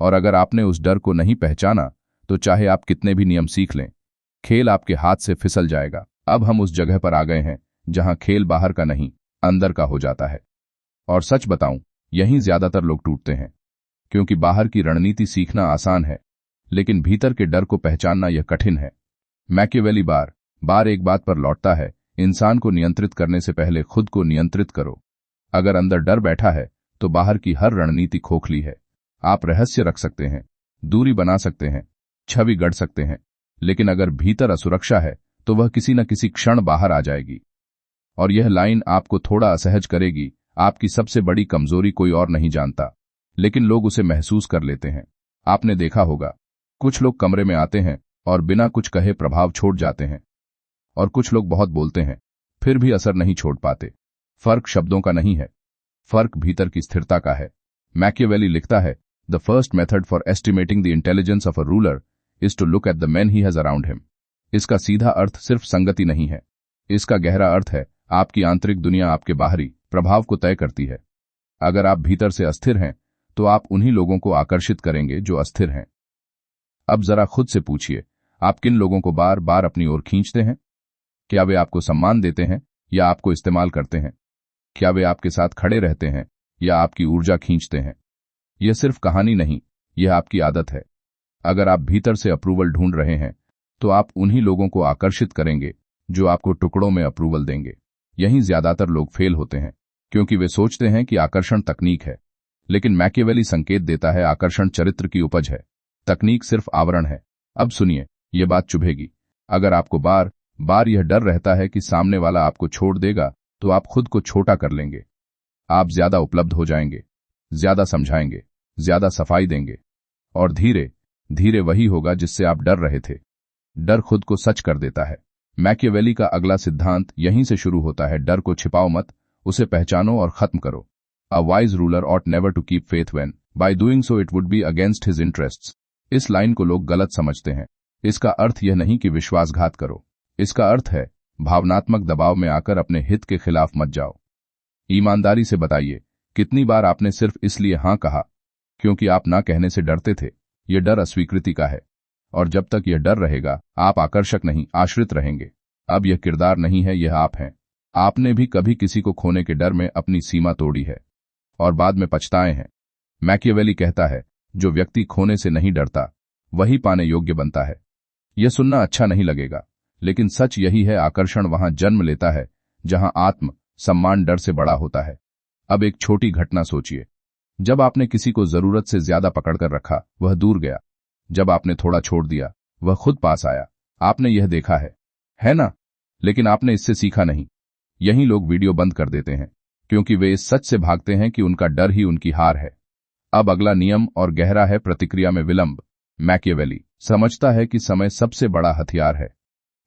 Speaker 1: और अगर आपने उस डर को नहीं पहचाना तो चाहे आप कितने भी नियम सीख लें, खेल आपके हाथ से फिसल जाएगा। अब हम उस जगह पर आ गए हैं जहां खेल बाहर का नहीं, अंदर का हो जाता है। और सच बताऊं, यहीं ज्यादातर लोग टूटते हैं, क्योंकि बाहर की रणनीति सीखना आसान है, लेकिन भीतर के डर को पहचानना यह कठिन है। मैकियावेली बार बार एक बात पर लौटता है, इंसान को नियंत्रित करने से पहले खुद को नियंत्रित करो। अगर अंदर डर बैठा है तो बाहर की हर रणनीति खोखली है। आप रहस्य रख सकते हैं, दूरी बना सकते हैं, छवि गढ़ सकते हैं, लेकिन अगर भीतर असुरक्षा है तो वह किसी न किसी क्षण बाहर आ जाएगी। और यह लाइन आपको थोड़ा असहज करेगी। आपकी सबसे बड़ी कमजोरी कोई और नहीं जानता, लेकिन लोग उसे महसूस कर लेते हैं। आपने देखा होगा, कुछ लोग कमरे में आते हैं और बिना कुछ कहे प्रभाव छोड़ जाते हैं, और कुछ लोग बहुत बोलते हैं फिर भी असर नहीं छोड़ पाते। फर्क शब्दों का नहीं है, फर्क भीतर की स्थिरता का है। मैकियावेली लिखता है, the first method for estimating the intelligence of a ruler is to look at the man he has around him. इसका सीधा अर्थ सिर्फ संगति नहीं है, इसका गहरा अर्थ है आपकी आंतरिक दुनिया आपके बाहरी प्रभाव को तय करती है। अगर आप भीतर से अस्थिर हैं तो आप उन्हीं लोगों को आकर्षित करेंगे जो अस्थिर हैं। अब जरा खुद से पूछिए, आप किन लोगों को बार बार अपनी ओर खींचते हैं? क्या वे आपको सम्मान देते हैं या आपको इस्तेमाल करते हैं? क्या वे आपके साथ खड़े रहते हैं या आपकी ऊर्जा खींचते हैं? यह सिर्फ कहानी नहीं, यह आपकी आदत है। अगर आप भीतर से अप्रूवल ढूंढ रहे हैं तो आप उन्हीं लोगों को आकर्षित करेंगे जो आपको टुकड़ों में अप्रूवल देंगे। यहीं ज्यादातर लोग फेल होते हैं, क्योंकि वे सोचते हैं कि आकर्षण तकनीक है, लेकिन मैकियावेली संकेत देता है आकर्षण चरित्र की उपज है, तकनीक सिर्फ आवरण है। अब सुनिए, यह बात चुभेगी। अगर आपको बार बार यह डर रहता है कि सामने वाला आपको छोड़ देगा, तो आप खुद को छोटा कर लेंगे। आप ज्यादा उपलब्ध हो जाएंगे, ज्यादा समझाएंगे, ज्यादा सफाई देंगे, और धीरे धीरे वही होगा जिससे आप डर रहे थे। डर खुद को सच कर देता है। मैकियावेली का अगला सिद्धांत यहीं से शुरू होता है। डर को छिपाओ मत, उसे पहचानो और खत्म करो। A wise ruler ought never to keep faith when, by doing so it would be against his interests. इस लाइन को लोग गलत समझते हैं। इसका अर्थ यह नहीं कि विश्वासघात करो। इसका अर्थ है भावनात्मक दबाव में आकर अपने हित के खिलाफ मत जाओ। ईमानदारी से बताइए, कितनी बार आपने सिर्फ इसलिए हां कहा क्योंकि आप ना कहने से डरते थे? यह डर अस्वीकृति का है, और जब तक यह डर रहेगा आप आकर्षक नहीं, आश्रित रहेंगे। अब यह किरदार नहीं है, यह आप हैं। आपने भी कभी किसी को खोने के डर में अपनी सीमा तोड़ी है और बाद में पछताए हैं। मैकियावेली कहता है, जो व्यक्ति खोने से नहीं डरता वही पाने योग्य बनता है। यह सुनना अच्छा नहीं लगेगा, लेकिन सच यही है। आकर्षण वहां जन्म लेता है जहां आत्म सम्मान डर से बड़ा होता है। अब एक छोटी घटना सोचिए। जब आपने किसी को जरूरत से ज्यादा पकड़कर रखा, वह दूर गया। जब आपने थोड़ा छोड़ दिया, वह खुद पास आया। आपने यह देखा है ना? लेकिन आपने इससे सीखा नहीं। यही लोग वीडियो बंद कर देते हैं, क्योंकि वे इस सच से भागते हैं कि उनका डर ही उनकी हार है। अब अगला नियम और गहरा है, प्रतिक्रिया में विलंब। मैकियावेली समझता है कि समय सबसे बड़ा हथियार है।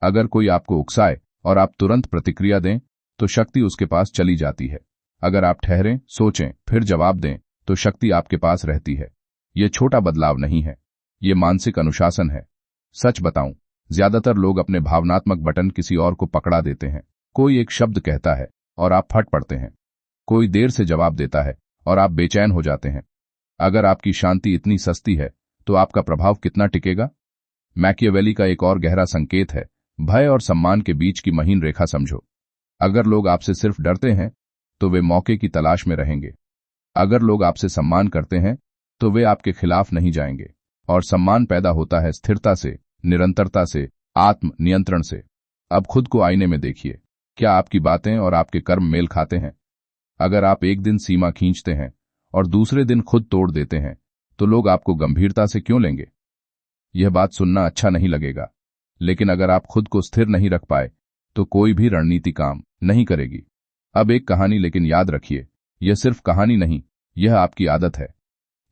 Speaker 1: अगर कोई आपको उकसाए और आप तुरंत प्रतिक्रिया दें, तो शक्ति उसके पास चली जाती है। अगर आप ठहरें, सोचें, फिर जवाब दें, तो शक्ति आपके पास रहती है। यह छोटा बदलाव नहीं है, यह मानसिक अनुशासन है। सच बताऊं, ज्यादातर लोग अपने भावनात्मक बटन किसी और को पकड़ा देते हैं। कोई एक शब्द कहता है और आप फट पड़ते हैं। कोई देर से जवाब देता है और आप बेचैन हो जाते हैं। अगर आपकी शांति इतनी सस्ती है, तो आपका प्रभाव कितना टिकेगा? मैकियावेली का एक और गहरा संकेत है, भय और सम्मान के बीच की महीन रेखा समझो। अगर लोग आपसे सिर्फ डरते हैं, तो वे मौके की तलाश में रहेंगे। अगर लोग आपसे सम्मान करते हैं, तो वे आपके खिलाफ नहीं जाएंगे। और सम्मान पैदा होता है स्थिरता से, निरंतरता से, आत्म नियंत्रण से। अब खुद को आईने में देखिए, क्या आपकी बातें और आपके कर्म मेल खाते हैं? अगर आप एक दिन सीमा खींचते हैं और दूसरे दिन खुद तोड़ देते हैं, तो लोग आपको गंभीरता से क्यों लेंगे? यह बात सुनना अच्छा नहीं लगेगा, लेकिन अगर आप खुद को स्थिर नहीं रख पाए, तो कोई भी रणनीति काम नहीं करेगी। अब एक कहानी, लेकिन याद रखिए, यह सिर्फ कहानी नहीं, यह आपकी आदत है।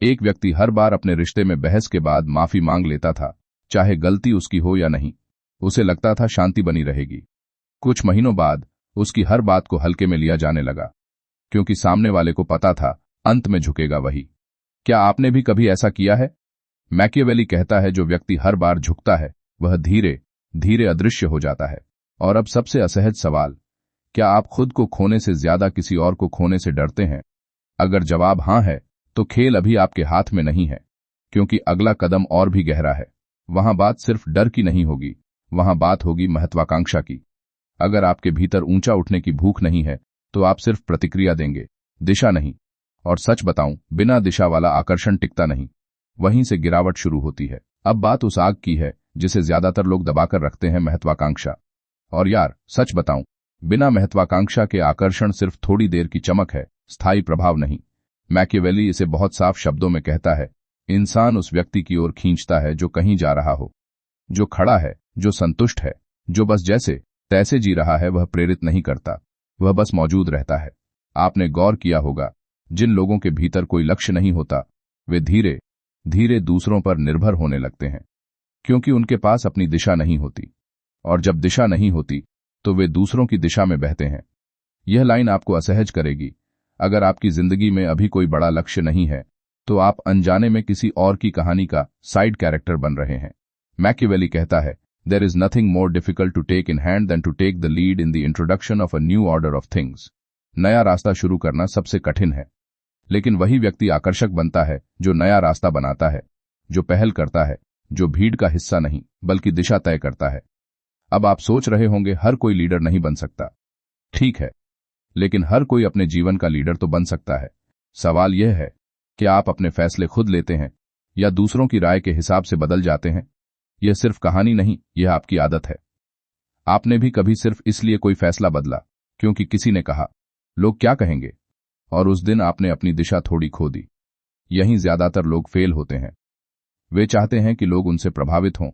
Speaker 1: एक व्यक्ति हर बार अपने रिश्ते में बहस के बाद माफी मांग लेता था, चाहे गलती उसकी हो या नहीं। उसे लगता था शांति बनी रहेगी। कुछ महीनों बाद उसकी हर बात को हल्के में लिया जाने लगा, क्योंकि सामने वाले को पता था अंत में झुकेगा वही। क्या आपने भी कभी ऐसा किया है? मैकियावेली कहता है, जो व्यक्ति हर बार झुकता है वह धीरे धीरे अदृश्य हो जाता है। और अब सबसे असहज सवाल, क्या आप खुद को खोने से ज्यादा किसी और को खोने से डरते हैं? अगर जवाब हां है, तो खेल अभी आपके हाथ में नहीं है, क्योंकि अगला कदम और भी गहरा है। वहां बात सिर्फ डर की नहीं होगी, वहां बात होगी महत्वाकांक्षा की। अगर आपके भीतर ऊंचा उठने की भूख नहीं है, तो आप सिर्फ प्रतिक्रिया देंगे, दिशा नहीं। और सच बताऊं, बिना दिशा वाला आकर्षण टिकता नहीं, वहीं से गिरावट शुरू होती है। अब बात उस आग की है जिसे ज्यादातर लोग दबाकर रखते हैं, महत्वाकांक्षा। और यार, सच बताऊं, बिना महत्वाकांक्षा के आकर्षण सिर्फ थोड़ी देर की चमक है, स्थायी प्रभाव नहीं। मैकियावेली इसे बहुत साफ शब्दों में कहता है, इंसान उस व्यक्ति की ओर खींचता है जो कहीं जा रहा हो, जो खड़ा है, जो संतुष्ट है, जो बस जैसे तैसे जी रहा है। वह प्रेरित नहीं करता, वह बस मौजूद रहता है। आपने गौर किया होगा, जिन लोगों के भीतर कोई लक्ष्य नहीं होता, वे धीरे धीरे दूसरों पर निर्भर होने लगते हैं, क्योंकि उनके पास अपनी दिशा नहीं होती। और जब दिशा नहीं होती, तो वे दूसरों की दिशा में बहते हैं। यह लाइन आपको असहज करेगी। अगर आपकी जिंदगी में अभी कोई बड़ा लक्ष्य नहीं है, तो आप अनजाने में किसी और की कहानी का साइड कैरेक्टर बन रहे हैं। मैकियावेली कहता है, There is nothing more difficult to take in hand than to take the lead in the introduction of a new order of things. नया रास्ता शुरू करना सबसे कठिन है, लेकिन वही व्यक्ति आकर्षक बनता है जो नया रास्ता बनाता है, जो पहल करता है, जो भीड़ का हिस्सा नहीं बल्कि दिशा तय करता है। अब आप सोच रहे होंगे, हर कोई लीडर नहीं बन सकता। ठीक है, लेकिन हर कोई अपने जीवन का लीडर तो बन सकता है। सवाल यह है कि आप अपने फैसले खुद लेते हैं या दूसरों की राय के हिसाब से बदल जाते हैं। यह सिर्फ कहानी नहीं, यह आपकी आदत है। आपने भी कभी सिर्फ इसलिए कोई फैसला बदला क्योंकि किसी ने कहा, लोग क्या कहेंगे, और उस दिन आपने अपनी दिशा थोड़ी खो दी। यहीं ज्यादातर लोग फेल होते हैं। वे चाहते हैं कि लोग उनसे प्रभावित हों,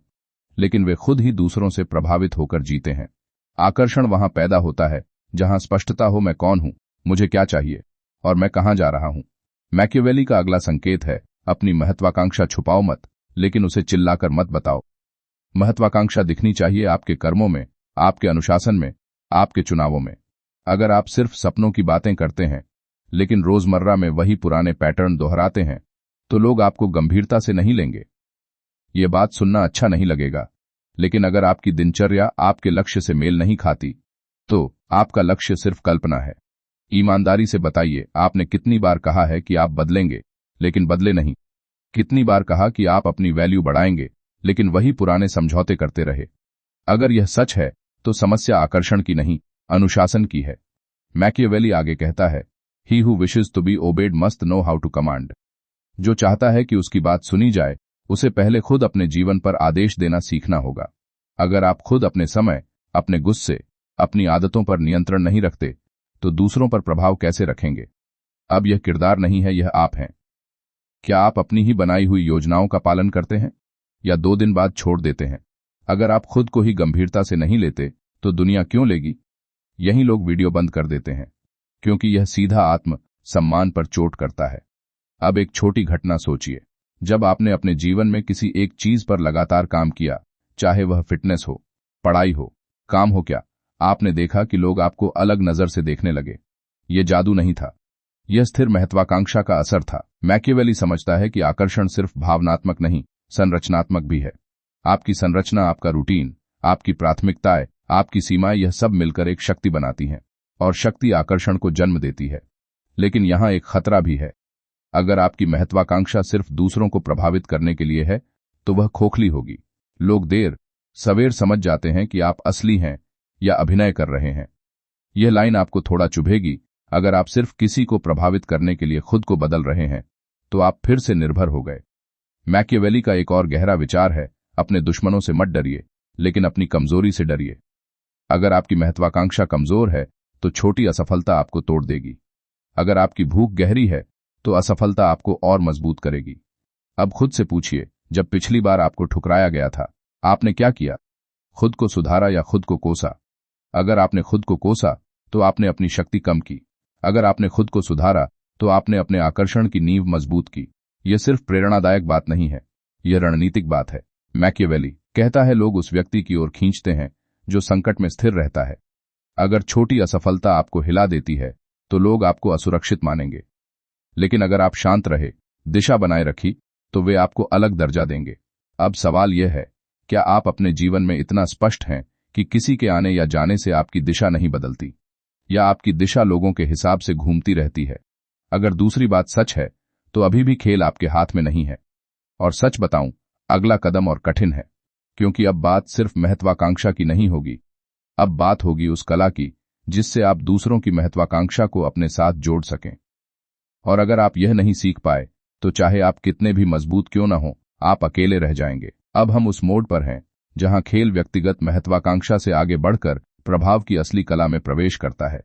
Speaker 1: लेकिन वे खुद ही दूसरों से प्रभावित होकर जीते हैं। आकर्षण वहां पैदा होता है जहां स्पष्टता हो, मैं कौन हूं, मुझे क्या चाहिए और मैं कहां जा रहा हूं। मैकियावेली का अगला संकेत है, अपनी महत्वाकांक्षा छुपाओ मत, लेकिन उसे चिल्लाकर मत बताओ। महत्वाकांक्षा दिखनी चाहिए आपके कर्मों में, आपके अनुशासन में, आपके चुनावों में। अगर आप सिर्फ सपनों की बातें करते हैं लेकिन रोजमर्रा में वही पुराने पैटर्न दोहराते हैं, तो लोग आपको गंभीरता से नहीं लेंगे। ये बात सुनना अच्छा नहीं लगेगा, लेकिन अगर आपकी दिनचर्या आपके लक्ष्य से मेल नहीं खाती, तो आपका लक्ष्य सिर्फ कल्पना है। ईमानदारी से बताइए, आपने कितनी बार कहा है कि आप बदलेंगे लेकिन बदले नहीं? कितनी बार कहा कि आप अपनी वैल्यू बढ़ाएंगे लेकिन वही पुराने समझौते करते रहे? अगर यह सच है तो समस्या आकर्षण की नहीं, अनुशासन की है। मैकियावेली आगे कहता है, he who wishes to be obeyed must know how to command. जो चाहता है कि उसकी बात सुनी जाए, उसे पहले खुद अपने जीवन पर आदेश देना सीखना होगा। अगर आप खुद अपने समय, अपने गुस्से, अपनी आदतों पर नियंत्रण नहीं रखते, तो दूसरों पर प्रभाव कैसे रखेंगे? अब यह किरदार नहीं है, यह आप हैं। क्या आप अपनी ही बनाई हुई योजनाओं का पालन करते हैं या 2 दिन बाद छोड़ देते हैं? अगर आप खुद को ही गंभीरता से नहीं लेते, तो दुनिया क्यों लेगी? यही लोग वीडियो बंद कर देते हैं क्योंकि यह सीधा आत्म सम्मान पर चोट करता है। अब एक छोटी घटना सोचिए। जब आपने अपने जीवन में किसी एक चीज पर लगातार काम किया, चाहे वह फिटनेस हो, पढ़ाई हो, काम हो, क्या आपने देखा कि लोग आपको अलग नजर से देखने लगे? यह जादू नहीं था, यह स्थिर महत्वाकांक्षा का असर था। मैकियावेली समझता है कि आकर्षण सिर्फ भावनात्मक नहीं, संरचनात्मक भी है। आपकी संरचना, आपका रूटीन, आपकी प्राथमिकताएं, आपकी सीमाएं, यह सब मिलकर एक शक्ति बनाती हैं, और शक्ति आकर्षण को जन्म देती है। लेकिन यहां एक खतरा भी है। अगर आपकी महत्वाकांक्षा सिर्फ दूसरों को प्रभावित करने के लिए है, तो वह खोखली होगी। लोग देर सवेर समझ जाते हैं कि आप असली हैं या अभिनय कर रहे हैं। यह लाइन आपको थोड़ा चुभेगी। अगर आप सिर्फ किसी को प्रभावित करने के लिए खुद को बदल रहे हैं, तो आप फिर से निर्भर हो गए। मैकियावेली का एक और गहरा विचार है, अपने दुश्मनों से मत डरिए, लेकिन अपनी कमजोरी से डरिए। अगर आपकी महत्वाकांक्षा कमजोर है, तो छोटी असफलता आपको तोड़ देगी। अगर आपकी भूख गहरी है, तो असफलता आपको और मजबूत करेगी। अब खुद से पूछिए, जब पिछली बार आपको ठुकराया गया था, आपने क्या किया? खुद को सुधारा या खुद को कोसा? अगर आपने खुद को कोसा, तो आपने अपनी शक्ति कम की। अगर आपने खुद को सुधारा, तो आपने अपने आकर्षण की नींव मजबूत की। यह सिर्फ प्रेरणादायक बात नहीं है, यह रणनीतिक बात है। मैकियावेली कहता है, लोग उस व्यक्ति की ओर खींचते हैं जो संकट में स्थिर रहता है। अगर छोटी असफलता आपको हिला देती है, तो लोग आपको असुरक्षित मानेंगे। लेकिन अगर आप शांत रहे, दिशा बनाए रखी, तो वे आपको अलग दर्जा देंगे। अब सवाल यह है, क्या आप अपने जीवन में इतना स्पष्ट हैं कि किसी के आने या जाने से आपकी दिशा नहीं बदलती, या आपकी दिशा लोगों के हिसाब से घूमती रहती है? अगर दूसरी बात सच है, तो अभी भी खेल आपके हाथ में नहीं है। और सच बताऊं, अगला कदम और कठिन है, क्योंकि अब बात सिर्फ महत्वाकांक्षा की नहीं होगी। अब बात होगी उस कला की जिससे आप दूसरों की महत्वाकांक्षा को अपने साथ जोड़ सकें। और अगर आप यह नहीं सीख पाए, तो चाहे आप कितने भी मजबूत क्यों न हो, आप अकेले रह जाएंगे। अब हम उस मोड़ पर हैं जहां खेल व्यक्तिगत महत्वाकांक्षा से आगे बढ़कर प्रभाव की असली कला में प्रवेश करता है।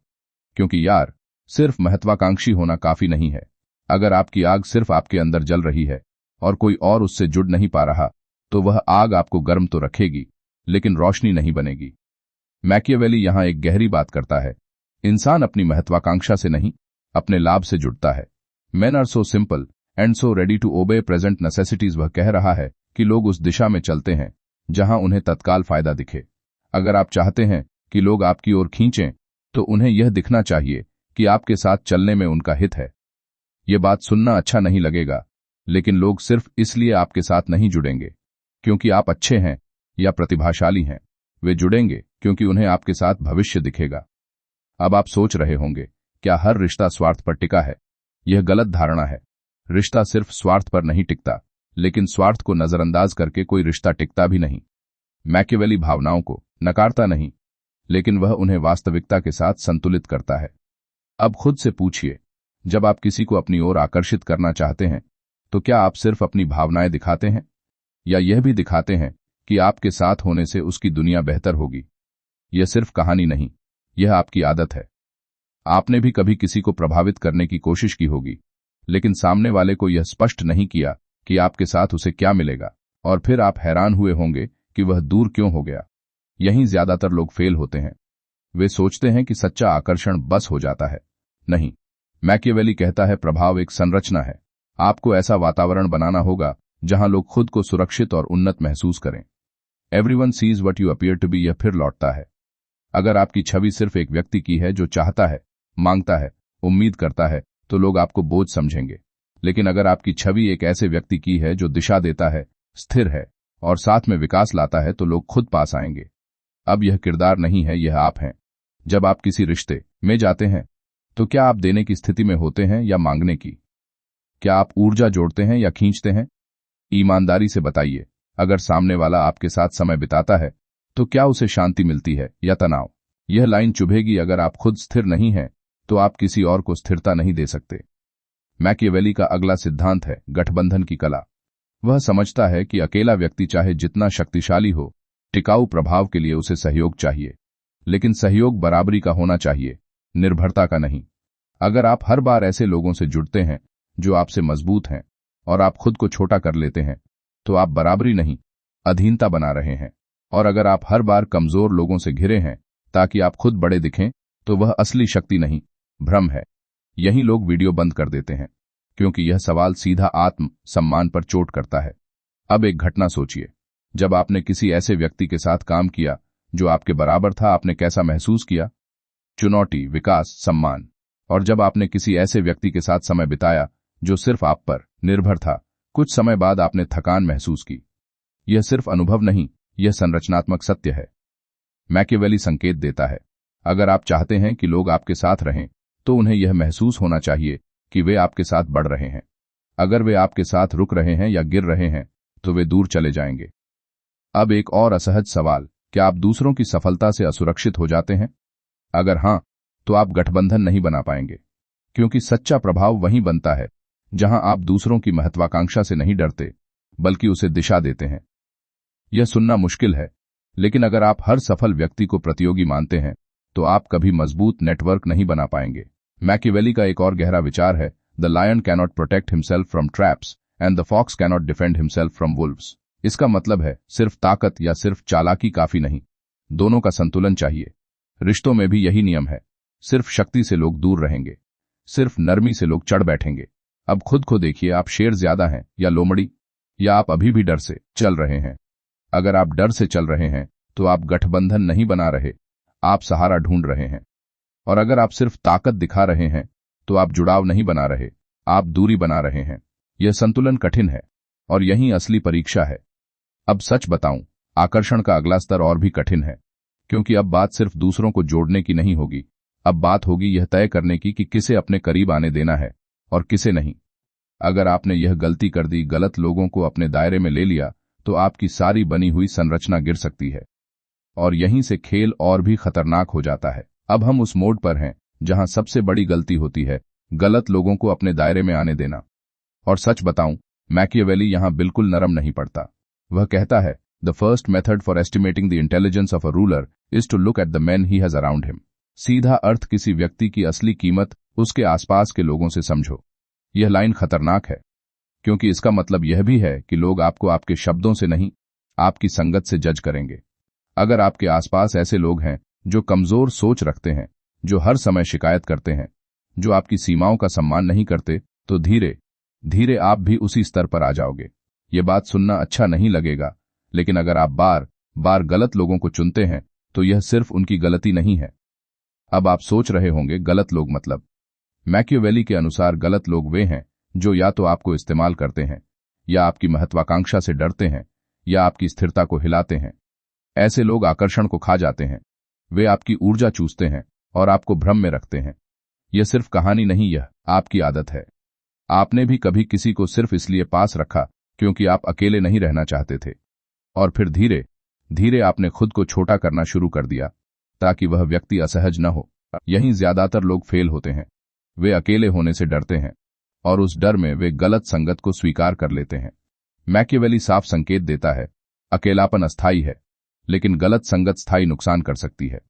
Speaker 1: क्योंकि यार, सिर्फ महत्वाकांक्षी होना काफी नहीं है। अगर आपकी आग सिर्फ आपके अंदर जल रही है और कोई और उससे जुड़ नहीं पा रहा, तो वह आग आपको गर्म तो रखेगी, लेकिन रोशनी नहीं बनेगी। मैकियावेली यहां एक गहरी बात करता है, इंसान अपनी महत्वाकांक्षा से नहीं, अपने लाभ से जुड़ता है। Men are so simple and so ready to obey present necessities। वह कह रहा है कि लोग उस दिशा में चलते हैं जहां उन्हें तत्काल फायदा दिखे। अगर आप चाहते हैं कि लोग आपकी ओर खींचें, तो उन्हें यह दिखना चाहिए कि आपके साथ चलने में उनका हित है। यह बात सुनना अच्छा नहीं लगेगा, लेकिन लोग सिर्फ इसलिए आपके साथ नहीं जुड़ेंगे क्योंकि आप अच्छे हैं या प्रतिभाशाली हैं। वे जुड़ेंगे क्योंकि उन्हें आपके साथ भविष्य दिखेगा। अब आप सोच रहे होंगे, क्या हर रिश्ता स्वार्थ पर टिका है? यह गलत धारणा है। रिश्ता सिर्फ स्वार्थ पर नहीं टिकता, लेकिन स्वार्थ को नजरअंदाज करके कोई रिश्ता टिकता भी नहीं। मैकियावेली भावनाओं को नकारता नहीं, लेकिन वह उन्हें वास्तविकता के साथ संतुलित करता है। अब खुद से पूछिए, जब आप किसी को अपनी ओर आकर्षित करना चाहते हैं तो क्या आप सिर्फ अपनी भावनाएं दिखाते हैं या यह भी दिखाते हैं कि आपके साथ होने से उसकी दुनिया बेहतर होगी? यह सिर्फ कहानी नहीं, यह आपकी आदत है। आपने भी कभी किसी को प्रभावित करने की कोशिश की होगी, लेकिन सामने वाले को यह स्पष्ट नहीं किया कि आपके साथ उसे क्या मिलेगा, और फिर आप हैरान हुए होंगे कि वह दूर क्यों हो गया। यहीं ज्यादातर लोग फेल होते हैं। वे सोचते हैं कि सच्चा आकर्षण बस हो जाता है। नहीं, मैकियावेली कहता है प्रभाव एक संरचना है। आपको ऐसा वातावरण बनाना होगा जहां लोग खुद को सुरक्षित और उन्नत महसूस करें। Everyone sees what you appear to be, यह फिर लौटता है। अगर आपकी छवि सिर्फ एक व्यक्ति की है जो चाहता है, मांगता है, उम्मीद करता है, तो लोग आपको बोझ समझेंगे। लेकिन अगर आपकी छवि एक ऐसे व्यक्ति की है जो दिशा देता है, स्थिर है और साथ में विकास लाता है, तो लोग खुद पास आएंगे। अब यह किरदार नहीं है, यह आप हैं। जब आप किसी रिश्ते में जाते हैं तो क्या आप देने की स्थिति में होते हैं या मांगने की? क्या आप ऊर्जा जोड़ते हैं या खींचते हैं? ईमानदारी से बताइए, अगर सामने वाला आपके साथ समय बिताता है तो क्या उसे शांति मिलती है या तनाव? यह लाइन चुभेगी। अगर आप खुद स्थिर नहीं हैं तो आप किसी और को स्थिरता नहीं दे सकते। मैकियावेली का अगला सिद्धांत है गठबंधन की कला। वह समझता है कि अकेला व्यक्ति चाहे जितना शक्तिशाली हो, टिकाऊ प्रभाव के लिए उसे सहयोग चाहिए, लेकिन सहयोग बराबरी का होना चाहिए, निर्भरता का नहीं। अगर आप हर बार ऐसे लोगों से जुड़ते हैं जो आपसे मजबूत हैं और आप खुद को छोटा कर लेते हैं, तो आप बराबरी नहीं, अधीनता बना रहे हैं। और अगर आप हर बार कमजोर लोगों से घिरे हैं ताकि आप खुद बड़े दिखें, तो वह असली शक्ति नहीं, भ्रम है। यही लोग वीडियो बंद कर देते हैं, क्योंकि यह सवाल सीधा आत्म सम्मान पर चोट करता है। अब एक घटना सोचिए, जब आपने किसी ऐसे व्यक्ति के साथ काम किया जो आपके बराबर था, आपने कैसा महसूस किया? चुनौती, विकास, सम्मान। और जब आपने किसी ऐसे व्यक्ति के साथ समय बिताया जो सिर्फ आप पर निर्भर था, कुछ समय बाद आपने थकान महसूस की। यह सिर्फ अनुभव नहीं, यह संरचनात्मक सत्य है। मैकियावेली संकेत देता है, अगर आप चाहते हैं कि लोग आपके साथ रहें, तो उन्हें यह महसूस होना चाहिए कि वे आपके साथ बढ़ रहे हैं। अगर वे आपके साथ रुक रहे हैं या गिर रहे हैं, तो वे दूर चले जाएंगे। अब एक और असहज सवाल, क्या आप दूसरों की सफलता से असुरक्षित हो जाते हैं? अगर हां, तो आप गठबंधन नहीं बना पाएंगे, क्योंकि सच्चा प्रभाव वहीं बनता है जहां आप दूसरों की महत्वाकांक्षा से नहीं डरते, बल्कि उसे दिशा देते हैं। यह सुनना मुश्किल है, लेकिन अगर आप हर सफल व्यक्ति को प्रतियोगी मानते हैं, तो आप कभी मजबूत नेटवर्क नहीं बना पाएंगे। मैकियावेली का एक और गहरा विचार है, the lion cannot protect himself from traps and the fox cannot defend himself from wolves. इसका मतलब है, सिर्फ ताकत या सिर्फ चालाकी काफी नहीं, दोनों का संतुलन चाहिए। रिश्तों में भी यही नियम है। सिर्फ शक्ति से लोग दूर रहेंगे, सिर्फ नरमी से लोग चढ़ बैठेंगे। अब खुद को देखिए, आप शेर ज्यादा हैं या लोमड़ी, या आप अभी भी डर से चल रहे हैं? अगर आप डर से चल रहे हैं तो आप गठबंधन नहीं बना रहे, आप सहारा ढूंढ रहे हैं। और अगर आप सिर्फ ताकत दिखा रहे हैं तो आप जुड़ाव नहीं बना रहे, आप दूरी बना रहे हैं। यह संतुलन कठिन है और यही असली परीक्षा है। अब सच बताऊं, आकर्षण का अगला स्तर और भी कठिन है, क्योंकि अब बात सिर्फ दूसरों को जोड़ने की नहीं होगी। अब बात होगी यह तय करने की कि किसे अपने करीब आने देना है और किसे नहीं। अगर आपने यह गलती कर दी, गलत लोगों को अपने दायरे में ले लिया, तो आपकी सारी बनी हुई संरचना गिर सकती है। और यहीं से खेल और भी खतरनाक हो जाता है। अब हम उस मोड पर हैं जहां सबसे बड़ी गलती होती है गलत लोगों को अपने दायरे में आने देना। और सच बताऊं, मैकियावेली यहां बिल्कुल नरम नहीं पड़ता। वह कहता है, the first method for estimating the intelligence of a ruler is to look at the man he has around him. सीधा अर्थ, किसी व्यक्ति की असली कीमत उसके आसपास के लोगों से समझो। यह लाइन खतरनाक है, क्योंकि इसका मतलब यह भी है कि लोग आपको आपके शब्दों से नहीं, आपकी संगत से जज करेंगे। अगर आपके आसपास ऐसे लोग हैं जो कमजोर सोच रखते हैं, जो हर समय शिकायत करते हैं, जो आपकी सीमाओं का सम्मान नहीं करते, तो धीरे धीरे आप भी उसी स्तर पर आ जाओगे। ये बात सुनना अच्छा नहीं लगेगा, लेकिन अगर आप बार बार गलत लोगों को चुनते हैं, तो यह सिर्फ उनकी गलती नहीं है। अब आप सोच रहे होंगे, गलत लोग मतलब? मैकियावेली के अनुसार गलत लोग वे हैं जो या तो आपको इस्तेमाल करते हैं, या आपकी महत्वाकांक्षा से डरते हैं, या आपकी स्थिरता को हिलाते हैं। ऐसे लोग आकर्षण को खा जाते हैं। वे आपकी ऊर्जा चूसते हैं और आपको भ्रम में रखते हैं। यह सिर्फ कहानी नहीं, यह आपकी आदत है। आपने भी कभी किसी को सिर्फ इसलिए पास रखा क्योंकि आप अकेले नहीं रहना चाहते थे, और फिर धीरे धीरे आपने खुद को छोटा करना शुरू कर दिया ताकि वह व्यक्ति असहज न हो। यहीं ज्यादातर लोग फेल होते हैं। वे अकेले होने से डरते हैं और उस डर में वे गलत संगत को स्वीकार कर लेते हैं। मैकियावेली साफ संकेत देता है, अकेलापन अस्थायी है, लेकिन गलत संगत स्थायी नुकसान कर सकती है।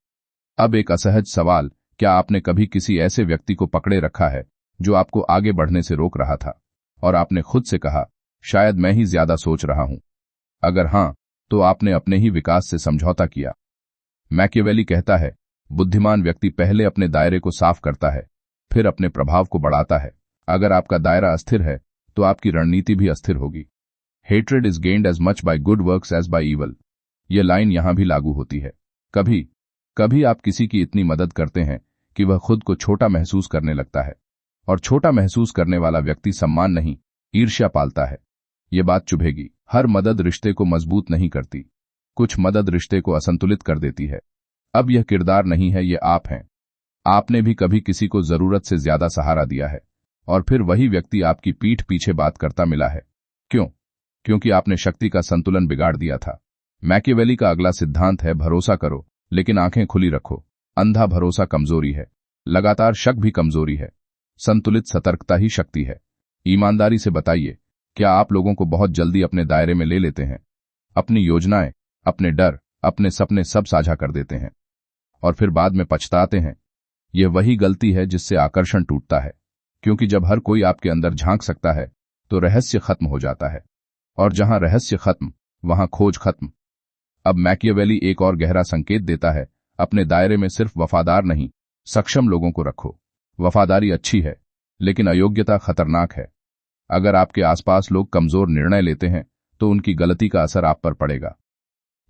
Speaker 1: अब एक असहज सवाल, क्या आपने कभी किसी ऐसे व्यक्ति को पकड़े रखा है जो आपको आगे बढ़ने से रोक रहा था और आपने खुद से कहा, शायद मैं ही ज्यादा सोच रहा हूं? अगर हां, तो आपने अपने ही विकास से समझौता किया। मैकियावेली कहता है, बुद्धिमान व्यक्ति पहले अपने दायरे को साफ करता है, फिर अपने प्रभाव को बढ़ाता है। अगर आपका दायरा अस्थिर है तो आपकी रणनीति भी अस्थिर होगी। Hatred is gained as much by good works as by evil. यह लाइन यहां भी लागू होती है। कभी कभी आप किसी की इतनी मदद करते हैं कि वह खुद को छोटा महसूस करने लगता है, और छोटा महसूस करने वाला व्यक्ति सम्मान नहीं, ईर्ष्या पालता है। ये बात चुभेगी। हर मदद रिश्ते को मजबूत नहीं करती, कुछ मदद रिश्ते को असंतुलित कर देती है। अब यह किरदार नहीं है, ये आप हैं। आपने भी कभी किसी को जरूरत से ज्यादा सहारा दिया है और फिर वही व्यक्ति आपकी पीठ पीछे बात करता मिला है। क्यों? क्योंकि आपने शक्ति का संतुलन बिगाड़ दिया था। मैकियावेली का अगला सिद्धांत है, भरोसा करो लेकिन आंखें खुली रखो। अंधा भरोसा कमजोरी है, लगातार शक भी कमजोरी है, संतुलित सतर्कता ही शक्ति है। ईमानदारी से बताइए, क्या आप लोगों को बहुत जल्दी अपने दायरे में ले लेते हैं? अपनी योजनाएं, अपने डर, अपने सपने सब साझा कर देते हैं और फिर बाद में पछताते हैं। यह वही गलती है जिससे आकर्षण टूटता है, क्योंकि जब हर कोई आपके अंदर झांक सकता है तो रहस्य खत्म हो जाता है, और जहां रहस्य खत्म वहां खोज खत्म। अब मैकियावेली एक और गहरा संकेत देता है, अपने दायरे में सिर्फ वफादार नहीं, सक्षम लोगों को रखो। वफादारी अच्छी है, लेकिन अयोग्यता खतरनाक है। अगर आपके आसपास लोग कमजोर निर्णय लेते हैं तो उनकी गलती का असर आप पर पड़ेगा।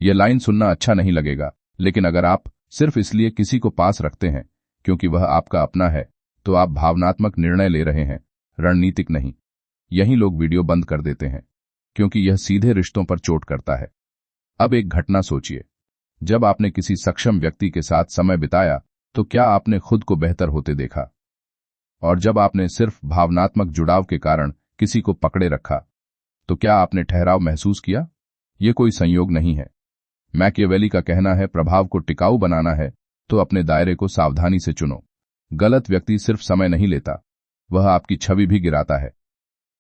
Speaker 1: यह लाइन सुनना अच्छा नहीं लगेगा, लेकिन अगर आप सिर्फ इसलिए किसी को पास रखते हैं क्योंकि वह आपका अपना है, तो आप भावनात्मक निर्णय ले रहे हैं, रणनीतिक नहीं। यही लोग वीडियो बंद कर देते हैं क्योंकि यह सीधे रिश्तों पर चोट करता है। अब एक घटना सोचिए, जब आपने किसी सक्षम व्यक्ति के साथ समय बिताया तो क्या आपने खुद को बेहतर होते देखा? और जब आपने सिर्फ भावनात्मक जुड़ाव के कारण किसी को पकड़े रखा तो क्या आपने ठहराव महसूस किया? यह कोई संयोग नहीं है। मैकियावेली का कहना है, प्रभाव को टिकाऊ बनाना है तो अपने दायरे को सावधानी से चुनो। गलत व्यक्ति सिर्फ समय नहीं लेता, वह आपकी छवि भी गिराता है।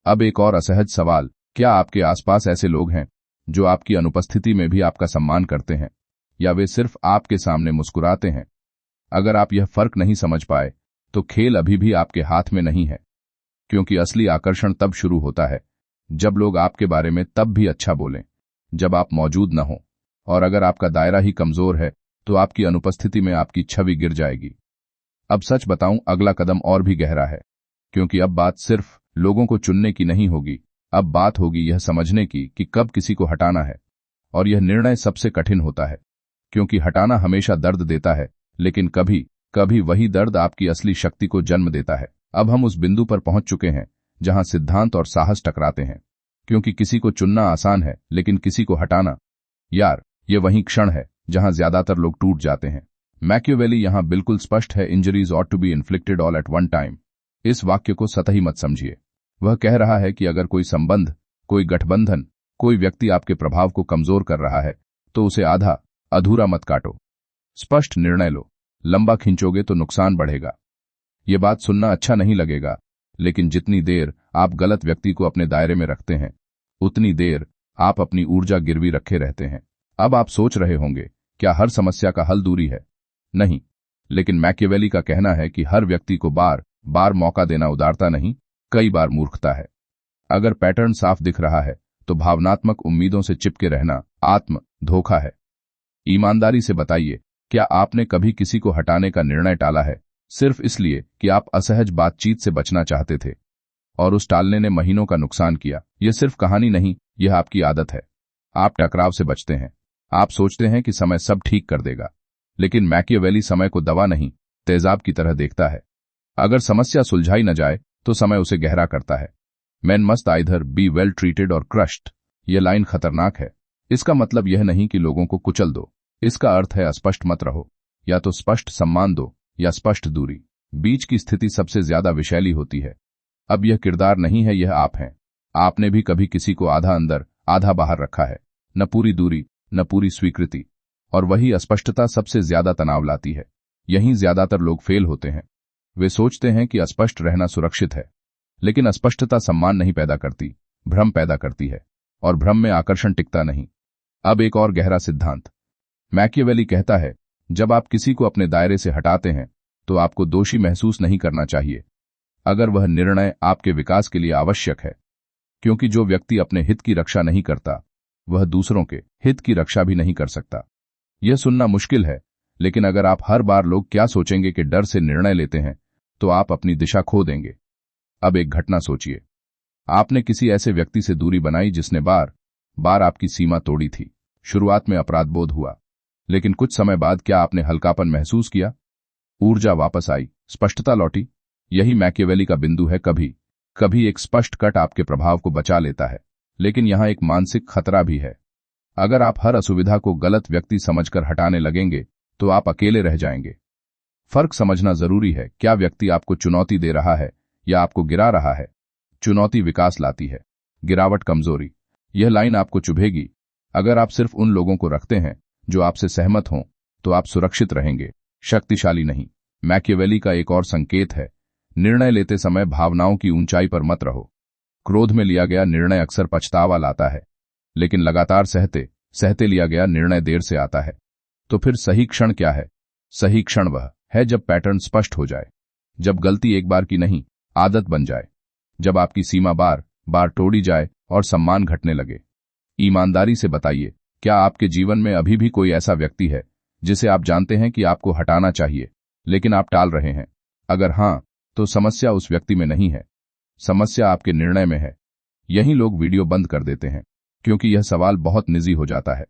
Speaker 1: अब एक और असहज सवाल, क्या आपके आसपास ऐसे लोग हैं जो आपकी अनुपस्थिति में भी आपका सम्मान करते हैं, या वे सिर्फ आपके सामने मुस्कुराते हैं? अगर आप यह फर्क नहीं समझ पाए तो खेल अभी भी आपके हाथ में नहीं है, क्योंकि असली आकर्षण तब शुरू होता है जब लोग आपके बारे में तब भी अच्छा बोलें जब आप मौजूद न हो। और अगर आपका दायरा ही कमजोर है तो आपकी अनुपस्थिति में आपकी छवि गिर जाएगी। अब सच बताऊं, अगला कदम और भी गहरा है, क्योंकि अब बात सिर्फ लोगों को चुनने की नहीं होगी, अब बात होगी यह समझने की कि कब किसी को हटाना है। और यह निर्णय सबसे कठिन होता है, क्योंकि हटाना हमेशा दर्द देता है, लेकिन कभी कभी वही दर्द आपकी असली शक्ति को जन्म देता है। अब हम उस बिंदु पर पहुंच चुके हैं जहां सिद्धांत और साहस टकराते हैं, क्योंकि किसी को चुनना आसान है लेकिन किसी को हटाना, यार, ये वही क्षण है जहां ज्यादातर लोग टूट जाते हैं। मैकियावेली यहां बिल्कुल स्पष्ट है, injuries ought to be inflicted all at one time. इस वाक्य को सतही मत समझिए। वह कह रहा है कि अगर कोई संबंध, कोई गठबंधन, कोई व्यक्ति आपके प्रभाव को कमजोर कर रहा है तो उसे आधा अधूरा मत काटो। स्पष्ट निर्णय लो। लंबा खींचोगे तो नुकसान बढ़ेगा। ये बात सुनना अच्छा नहीं लगेगा, लेकिन जितनी देर आप गलत व्यक्ति को अपने दायरे में रखते हैं उतनी देर आप अपनी ऊर्जा गिरवी रखे रहते हैं। अब आप सोच रहे होंगे, क्या हर समस्या का हल दूरी है? नहीं, लेकिन मैकियावेली का कहना है कि हर व्यक्ति को बार बार मौका देना उदारता नहीं, कई बार मूर्खता है। अगर पैटर्न साफ दिख रहा है तो भावनात्मक उम्मीदों से चिपके रहना आत्म धोखा है। ईमानदारी से बताइए, क्या आपने कभी किसी को हटाने का निर्णय टाला है सिर्फ इसलिए कि आप असहज बातचीत से बचना चाहते थे, और उस टालने ने महीनों का नुकसान किया? यह सिर्फ कहानी नहीं, यह आपकी आदत है। आप टकराव से बचते हैं। आप सोचते हैं कि समय सब ठीक कर देगा, लेकिन मैकियावेली समय को दवा नहीं, तेजाब की तरह देखता है। अगर समस्या सुलझाई न जाए तो समय उसे गहरा करता है। Man must either be well treated और क्रश्ड। यह लाइन खतरनाक है। इसका मतलब यह नहीं कि लोगों को कुचल दो, इसका अर्थ है अस्पष्ट मत रहो। या तो स्पष्ट सम्मान दो या स्पष्ट दूरी। बीच की स्थिति सबसे ज्यादा विषैली होती है। अब यह किरदार नहीं है, यह आप हैं। आपने भी कभी किसी को आधा अंदर आधा बाहर रखा है, न पूरी दूरी न पूरी स्वीकृति, और वही अस्पष्टता सबसे ज्यादा तनाव लाती है। यहीं ज्यादातर लोग फेल होते हैं। वे सोचते हैं कि अस्पष्ट रहना सुरक्षित है, लेकिन अस्पष्टता सम्मान नहीं पैदा करती, भ्रम पैदा करती है, और भ्रम में आकर्षण टिकता नहीं। अब एक और गहरा सिद्धांत। मैकियावेली कहता है, जब आप किसी को अपने दायरे से हटाते हैं तो आपको दोषी महसूस नहीं करना चाहिए, अगर वह निर्णय आपके विकास के लिए आवश्यक है, क्योंकि जो व्यक्ति अपने हित की रक्षा नहीं करता वह दूसरों के हित की रक्षा भी नहीं कर सकता। यह सुनना मुश्किल है, लेकिन अगर आप हर बार लोग क्या सोचेंगे के डर से निर्णय लेते हैं तो आप अपनी दिशा खो देंगे। अब एक घटना सोचिए। आपने किसी ऐसे व्यक्ति से दूरी बनाई जिसने बार बार आपकी सीमा तोड़ी थी। शुरुआत में अपराध बोध हुआ, लेकिन कुछ समय बाद क्या आपने हल्कापन महसूस किया? ऊर्जा वापस आई, स्पष्टता लौटी। यही मैकियावेली का बिंदु है। कभी कभी एक स्पष्ट कट आपके प्रभाव को बचा लेता है, लेकिन यहां एक मानसिक खतरा भी है। अगर आप हर असुविधा को गलत व्यक्ति समझकर हटाने लगेंगे तो आप अकेले रह जाएंगे। फर्क समझना जरूरी है। क्या व्यक्ति आपको चुनौती दे रहा है या आपको गिरा रहा है? चुनौती विकास लाती है, गिरावट कमजोरी। यह लाइन आपको चुभेगी। अगर आप सिर्फ उन लोगों को रखते हैं जो आपसे सहमत हों तो आप सुरक्षित रहेंगे, शक्तिशाली नहीं। मैकियावेली का एक और संकेत है, निर्णय लेते समय भावनाओं की ऊंचाई पर मत रहो। क्रोध में लिया गया निर्णय अक्सर पछतावा लाता है, लेकिन लगातार सहते सहते लिया गया निर्णय देर से आता है। तो फिर सही क्षण क्या है? सही क्षण वह है जब पैटर्न स्पष्ट हो जाए, जब गलती एक बार की नहीं आदत बन जाए, जब आपकी सीमा बार बार तोड़ी जाए और सम्मान घटने लगे। ईमानदारी से बताइए, क्या आपके जीवन में अभी भी कोई ऐसा व्यक्ति है जिसे आप जानते हैं कि आपको हटाना चाहिए लेकिन आप टाल रहे हैं? अगर हां, तो समस्या उस व्यक्ति में नहीं है, समस्या आपके निर्णय में है। यहीं लोग वीडियो बंद कर देते हैं क्योंकि यह सवाल बहुत निजी हो जाता है।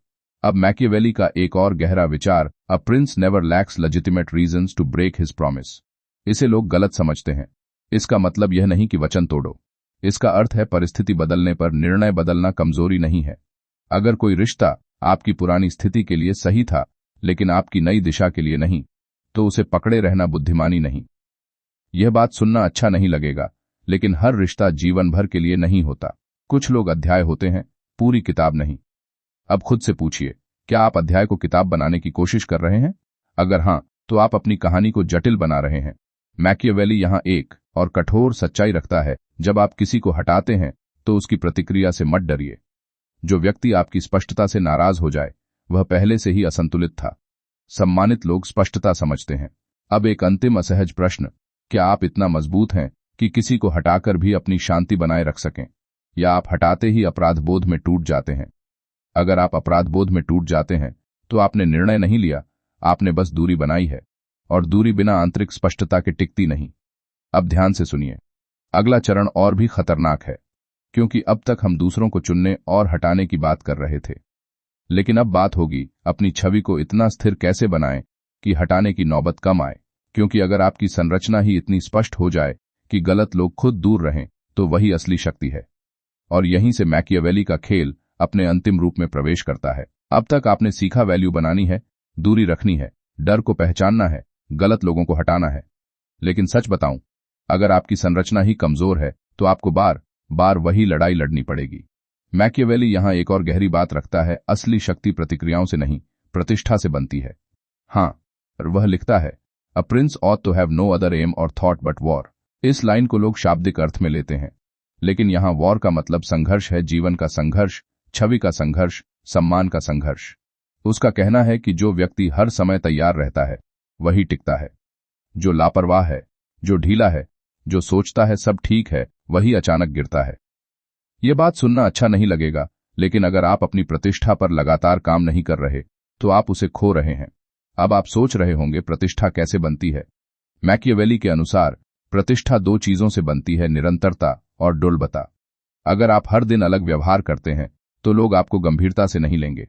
Speaker 1: अब मैकियावेली का एक और गहरा विचार, a prince never lacks legitimate reasons to break his promise. इसे लोग गलत समझते हैं। इसका मतलब यह नहीं कि वचन तोड़ो। इसका अर्थ है परिस्थिति बदलने पर निर्णय बदलना कमजोरी नहीं है। अगर कोई रिश्ता आपकी पुरानी स्थिति के लिए सही था लेकिन आपकी नई दिशा के लिए नहीं, तो उसे पकड़े रहना बुद्धिमानी नहीं। यह बात सुनना अच्छा नहीं लगेगा, लेकिन हर रिश्ता जीवन भर के लिए नहीं होता। कुछ लोग अध्याय होते हैं, पूरी किताब नहीं। अब खुद से पूछिए, क्या आप अध्याय को किताब बनाने की कोशिश कर रहे हैं? अगर हां, तो आप अपनी कहानी को जटिल बना रहे हैं। मैकियावेली यहां एक और कठोर सच्चाई रखता है, जब आप किसी को हटाते हैं तो उसकी प्रतिक्रिया से मत डरिए। जो व्यक्ति आपकी स्पष्टता से नाराज हो जाए वह पहले से ही असंतुलित था। सम्मानित लोग स्पष्टता समझते हैं। अब एक अंतिम असहज प्रश्न, क्या आप इतना मजबूत हैं कि किसी को हटाकर भी अपनी शांति बनाए रख सकें, या आप हटाते ही अपराध बोध में टूट जाते हैं? अगर आप अपराध बोध में टूट जाते हैं तो आपने निर्णय नहीं लिया, आपने बस दूरी बनाई है, और दूरी बिना आंतरिक स्पष्टता के टिकती नहीं। अब ध्यान से सुनिए, अगला चरण और भी खतरनाक है, क्योंकि अब तक हम दूसरों को चुनने और हटाने की बात कर रहे थे, लेकिन अब बात होगी अपनी छवि को इतना स्थिर कैसे बनाएं कि हटाने की नौबत कम आए। क्योंकि अगर आपकी संरचना ही इतनी स्पष्ट हो जाए कि गलत लोग खुद दूर रहें, तो वही असली शक्ति है। और यहीं से मैकियावेली का खेल अपने अंतिम रूप में प्रवेश करता है। अब तक आपने सीखा वैल्यू बनानी है, दूरी रखनी है, डर को पहचानना है, गलत लोगों को हटाना है। लेकिन सच बताऊं, अगर आपकी संरचना ही कमजोर है तो आपको बार बार वही लड़ाई लड़नी पड़ेगी। मैकियावेली यहां एक और गहरी बात रखता है, असली शक्ति प्रतिक्रियाओं से नहीं, प्रतिष्ठा से बनती है। हां, वह लिखता है, a prince ought to have no other aim or thought but war. इस लाइन को लोग शाब्दिक अर्थ में लेते हैं, लेकिन यहां वॉर का मतलब संघर्ष है, जीवन का संघर्ष, छवि का संघर्ष, सम्मान का संघर्ष। उसका कहना है कि जो व्यक्ति हर समय तैयार रहता है वही टिकता है। जो लापरवाह है, जो ढीला है, जो सोचता है सब ठीक है, वही अचानक गिरता है। यह बात सुनना अच्छा नहीं लगेगा, लेकिन अगर आप अपनी प्रतिष्ठा पर लगातार काम नहीं कर रहे तो आप उसे खो रहे हैं। अब आप सोच रहे होंगे, प्रतिष्ठा कैसे बनती है? मैकियावेली के अनुसार प्रतिष्ठा दो चीजों से बनती है, निरंतरता और डुलबता। अगर आप हर दिन अलग व्यवहार करते हैं तो लोग आपको गंभीरता से नहीं लेंगे।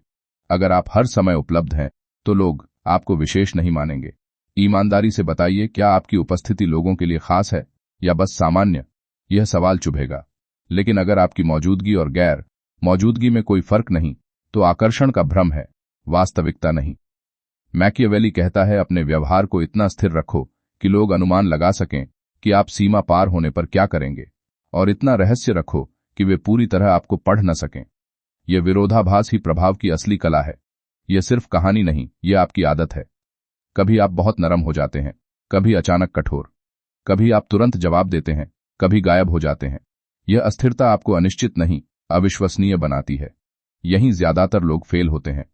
Speaker 1: अगर आप हर समय उपलब्ध हैं तो लोग आपको विशेष नहीं मानेंगे। ईमानदारी से बताइए, क्या आपकी उपस्थिति लोगों के लिए खास है या बस सामान्य? यह सवाल चुभेगा, लेकिन अगर आपकी मौजूदगी और गैर मौजूदगी में कोई फर्क नहीं, तो आकर्षण का भ्रम है, वास्तविकता नहीं। मैकियावेली कहता है, अपने व्यवहार को इतना स्थिर रखो कि लोग अनुमान लगा सकें कि आप सीमा पार होने पर क्या करेंगे, और इतना रहस्य रखो कि वे पूरी तरह आपको पढ़ न सकें। यह विरोधाभास ही प्रभाव की असली कला है। यह सिर्फ कहानी नहीं, यह आपकी आदत है। कभी आप बहुत नरम हो जाते हैं, कभी अचानक कठोर, कभी आप तुरंत जवाब देते हैं, कभी गायब हो जाते हैं। यह अस्थिरता आपको अनिश्चित नहीं, अविश्वसनीय बनाती है। यहीं ज्यादातर लोग फेल होते हैं।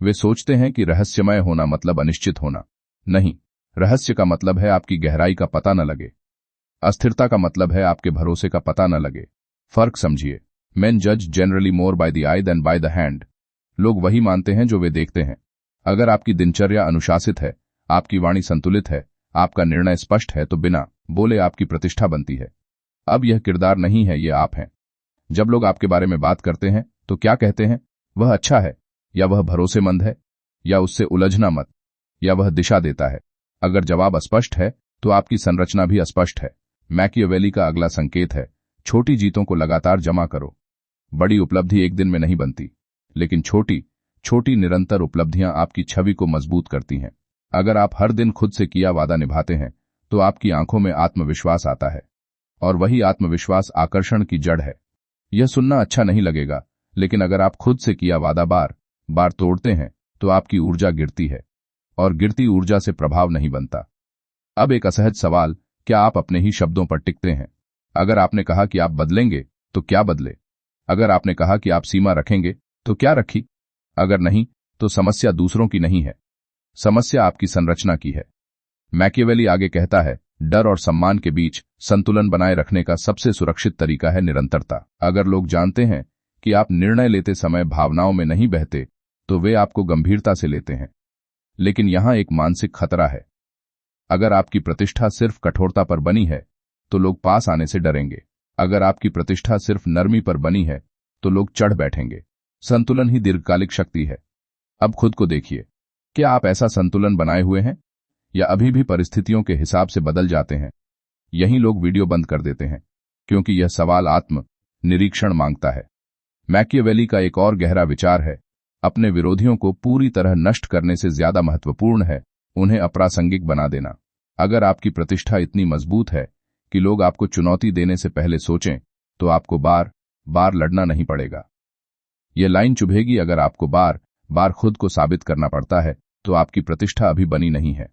Speaker 1: वे सोचते हैं कि रहस्यमय होना मतलब अनिश्चित होना। नहीं, रहस्य का मतलब है आपकी गहराई का पता न लगे। अस्थिरता का मतलब है आपके भरोसे का पता न लगे। फर्क समझिए। Men judge generally more by the eye than by the hand. लोग वही मानते हैं जो वे देखते हैं। अगर आपकी दिनचर्या अनुशासित है, आपकी वाणी संतुलित है, आपका निर्णय स्पष्ट है, तो बिना बोले आपकी प्रतिष्ठा बनती है। अब यह किरदार नहीं है, ये आप हैं। जब लोग आपके बारे में बात करते हैं तो क्या कहते हैं? वह अच्छा है, या वह भरोसेमंद है, या उससे उलझना मत, या वह दिशा देता है। अगर जवाब अस्पष्ट है तो आपकी संरचना भी अस्पष्ट है। मैकियावेली का अगला संकेत है, छोटी जीतों को लगातार जमा करो। बड़ी उपलब्धि एक दिन में नहीं बनती, लेकिन छोटी छोटी निरंतर उपलब्धियां आपकी छवि को मजबूत करती हैं। अगर आप हर दिन खुद से किया वादा निभाते हैं तो आपकी आंखों में आत्मविश्वास आता है, और वही आत्मविश्वास आकर्षण की जड़ है। यह सुनना अच्छा नहीं लगेगा, लेकिन अगर आप खुद से किया वादा बार बार तोड़ते हैं तो आपकी ऊर्जा गिरती है, और गिरती ऊर्जा से प्रभाव नहीं बनता। अब एक असहज सवाल, क्या आप अपने ही शब्दों पर टिकते हैं? अगर आपने कहा कि आप बदलेंगे तो क्या बदले? अगर आपने कहा कि आप सीमा रखेंगे तो क्या रखी? अगर नहीं, तो समस्या दूसरों की नहीं है, समस्या आपकी संरचना की है। मैकियावेली आगे कहता है, डर और सम्मान के बीच संतुलन बनाए रखने का सबसे सुरक्षित तरीका है निरंतरता। अगर लोग जानते हैं कि आप निर्णय लेते समय भावनाओं में नहीं बहते, तो वे आपको गंभीरता से लेते हैं। लेकिन यहां एक मानसिक खतरा है। अगर आपकी प्रतिष्ठा सिर्फ कठोरता पर बनी है तो लोग पास आने से डरेंगे। अगर आपकी प्रतिष्ठा सिर्फ नरमी पर बनी है तो लोग चढ़ बैठेंगे। संतुलन ही दीर्घकालिक शक्ति है। अब खुद को देखिए, क्या आप ऐसा संतुलन बनाए हुए हैं, या अभी भी परिस्थितियों के हिसाब से बदल जाते हैं? यहीं लोग वीडियो बंद कर देते हैं, क्योंकि यह सवाल आत्म निरीक्षण मांगता है। मैकियावेली का एक और गहरा विचार है, अपने विरोधियों को पूरी तरह नष्ट करने से ज्यादा महत्वपूर्ण है उन्हें अप्रासंगिक बना देना। अगर आपकी प्रतिष्ठा इतनी मजबूत है कि लोग आपको चुनौती देने से पहले सोचें, तो आपको बार बार लड़ना नहीं पड़ेगा। यह लाइन चुभेगी। अगर आपको बार बार खुद को साबित करना पड़ता है तो आपकी प्रतिष्ठा अभी बनी नहीं है।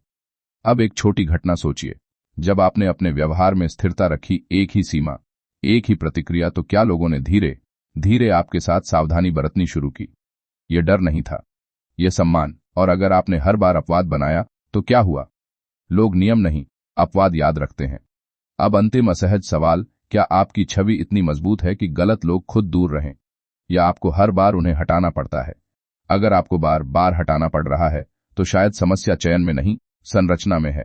Speaker 1: अब एक छोटी घटना सोचिए, जब आपने अपने व्यवहार में स्थिरता रखी, एक ही सीमा, एक ही प्रतिक्रिया, तो क्या लोगों ने धीरे धीरे आपके साथ सावधानी बरतनी शुरू की? यह डर नहीं था, यह सम्मान। और अगर आपने हर बार अपवाद बनाया तो क्या हुआ? लोग नियम नहीं, अपवाद याद रखते हैं। अब अंतिम असहज सवाल, क्या आपकी छवि इतनी मजबूत है कि गलत लोग खुद दूर रहें, या आपको हर बार उन्हें हटाना पड़ता है? अगर आपको बार बार हटाना पड़ रहा है तो शायद समस्या चयन में नहीं, संरचना में है।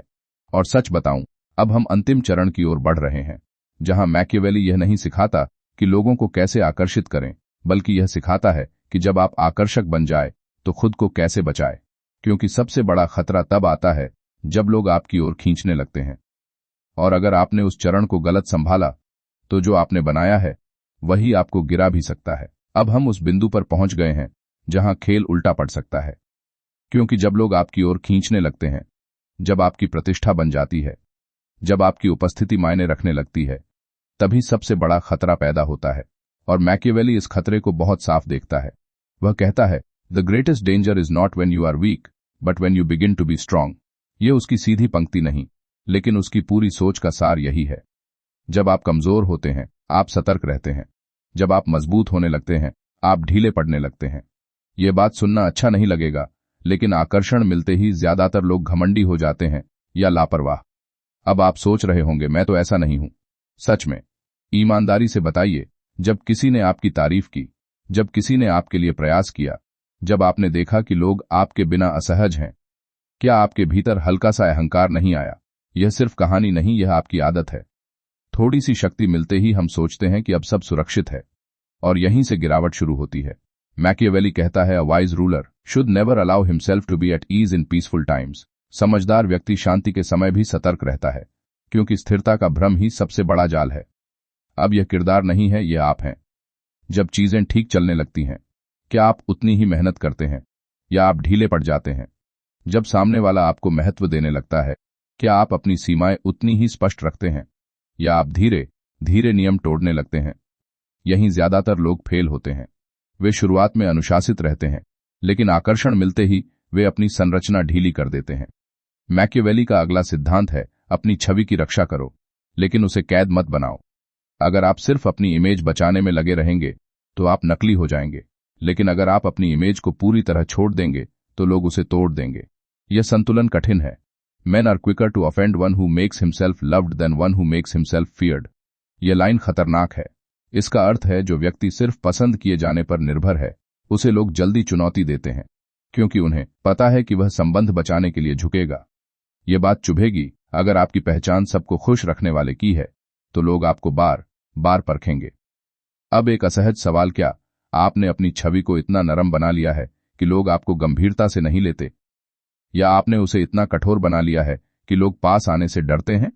Speaker 1: और सच बताऊं, अब हम अंतिम चरण की ओर बढ़ रहे हैं, जहां मैकियावेली यह नहीं सिखाता कि लोगों को कैसे आकर्षित करें, बल्कि यह सिखाता है कि जब आप आकर्षक बन जाए तो खुद को कैसे बचाए। क्योंकि सबसे बड़ा खतरा तब आता है जब लोग आपकी ओर खींचने लगते हैं, और अगर आपने उस चरण को गलत संभाला तो जो आपने बनाया है वही आपको गिरा भी सकता है। अब हम उस बिंदु पर पहुंच गए हैं जहां खेल उल्टा पड़ सकता है, क्योंकि जब लोग आपकी ओर खींचने लगते हैं, जब आपकी प्रतिष्ठा बन जाती है, जब आपकी उपस्थिति मायने रखने लगती है, तभी सबसे बड़ा खतरा पैदा होता है। और मैकियावेली इस खतरे को बहुत साफ देखता है। वह कहता है, the greatest danger is not when you are weak, but when you begin to be strong. ये उसकी सीधी पंक्ति नहीं, लेकिन उसकी पूरी सोच का सार यही है। जब आप कमजोर होते हैं, आप सतर्क रहते हैं। जब आप मजबूत होने लगते हैं, आप ढीले पड़ने लगते हैं। ये बात सुनना अच्छा नहीं लगेगा, लेकिन आकर्षण मिलते ही ज्यादातर लोग घमंडी हो जाते हैं या लापरवाह। अब आप सोच रहे होंगे, मैं तो ऐसा नहीं हूं। सच में, ईमानदारी से बताइए, जब किसी ने आपकी तारीफ की, जब किसी ने आपके लिए प्रयास किया, जब आपने देखा कि लोग आपके बिना असहज हैं, क्या आपके भीतर हल्का सा अहंकार नहीं आया? यह सिर्फ कहानी नहीं, यह आपकी आदत है। थोड़ी सी शक्ति मिलते ही हम सोचते हैं कि अब सब सुरक्षित है, और यहीं से गिरावट शुरू होती है। मैकियावेली कहता है, a wise ruler should never allow himself to be at ease in peaceful times. समझदार व्यक्ति शांति के समय भी सतर्क रहता है, क्योंकि स्थिरता का भ्रम ही सबसे बड़ा जाल है। अब यह किरदार नहीं है, यह आप हैं। जब चीजें ठीक चलने लगती हैं, क्या आप उतनी ही मेहनत करते हैं, या आप ढीले पड़ जाते हैं? जब सामने वाला आपको महत्व देने लगता है, क्या आप अपनी सीमाएं उतनी ही स्पष्ट रखते हैं, या आप धीरे धीरे नियम तोड़ने लगते हैं? यहीं ज्यादातर लोग फेल होते हैं। वे शुरुआत में अनुशासित रहते हैं, लेकिन आकर्षण मिलते ही वे अपनी संरचना ढीली कर देते हैं। मैकियावेली का अगला सिद्धांत है अपनी छवि की रक्षा करो, लेकिन उसे कैद मत बनाओ। अगर आप सिर्फ अपनी इमेज बचाने में लगे रहेंगे तो आप नकली हो जाएंगे, लेकिन अगर आप अपनी इमेज को पूरी तरह छोड़ देंगे तो लोग उसे तोड़ देंगे। यह संतुलन कठिन है। Men are quicker to offend one who makes himself loved than one who makes himself feared। यह लाइन खतरनाक है। इसका अर्थ है जो व्यक्ति सिर्फ पसंद किए जाने पर निर्भर है उसे लोग जल्दी चुनौती देते हैं, क्योंकि उन्हें पता है कि वह संबंध बचाने के लिए झुकेगा। यह बात चुभेगी। अगर आपकी पहचान सबको खुश रखने वाले की है तो लोग आपको बार बार परखेंगे। अब एक असहज सवाल, क्या आपने अपनी छवि को इतना नरम बना लिया है कि लोग आपको गंभीरता से नहीं लेते, या आपने उसे इतना कठोर बना लिया है कि लोग पास आने से डरते हैं?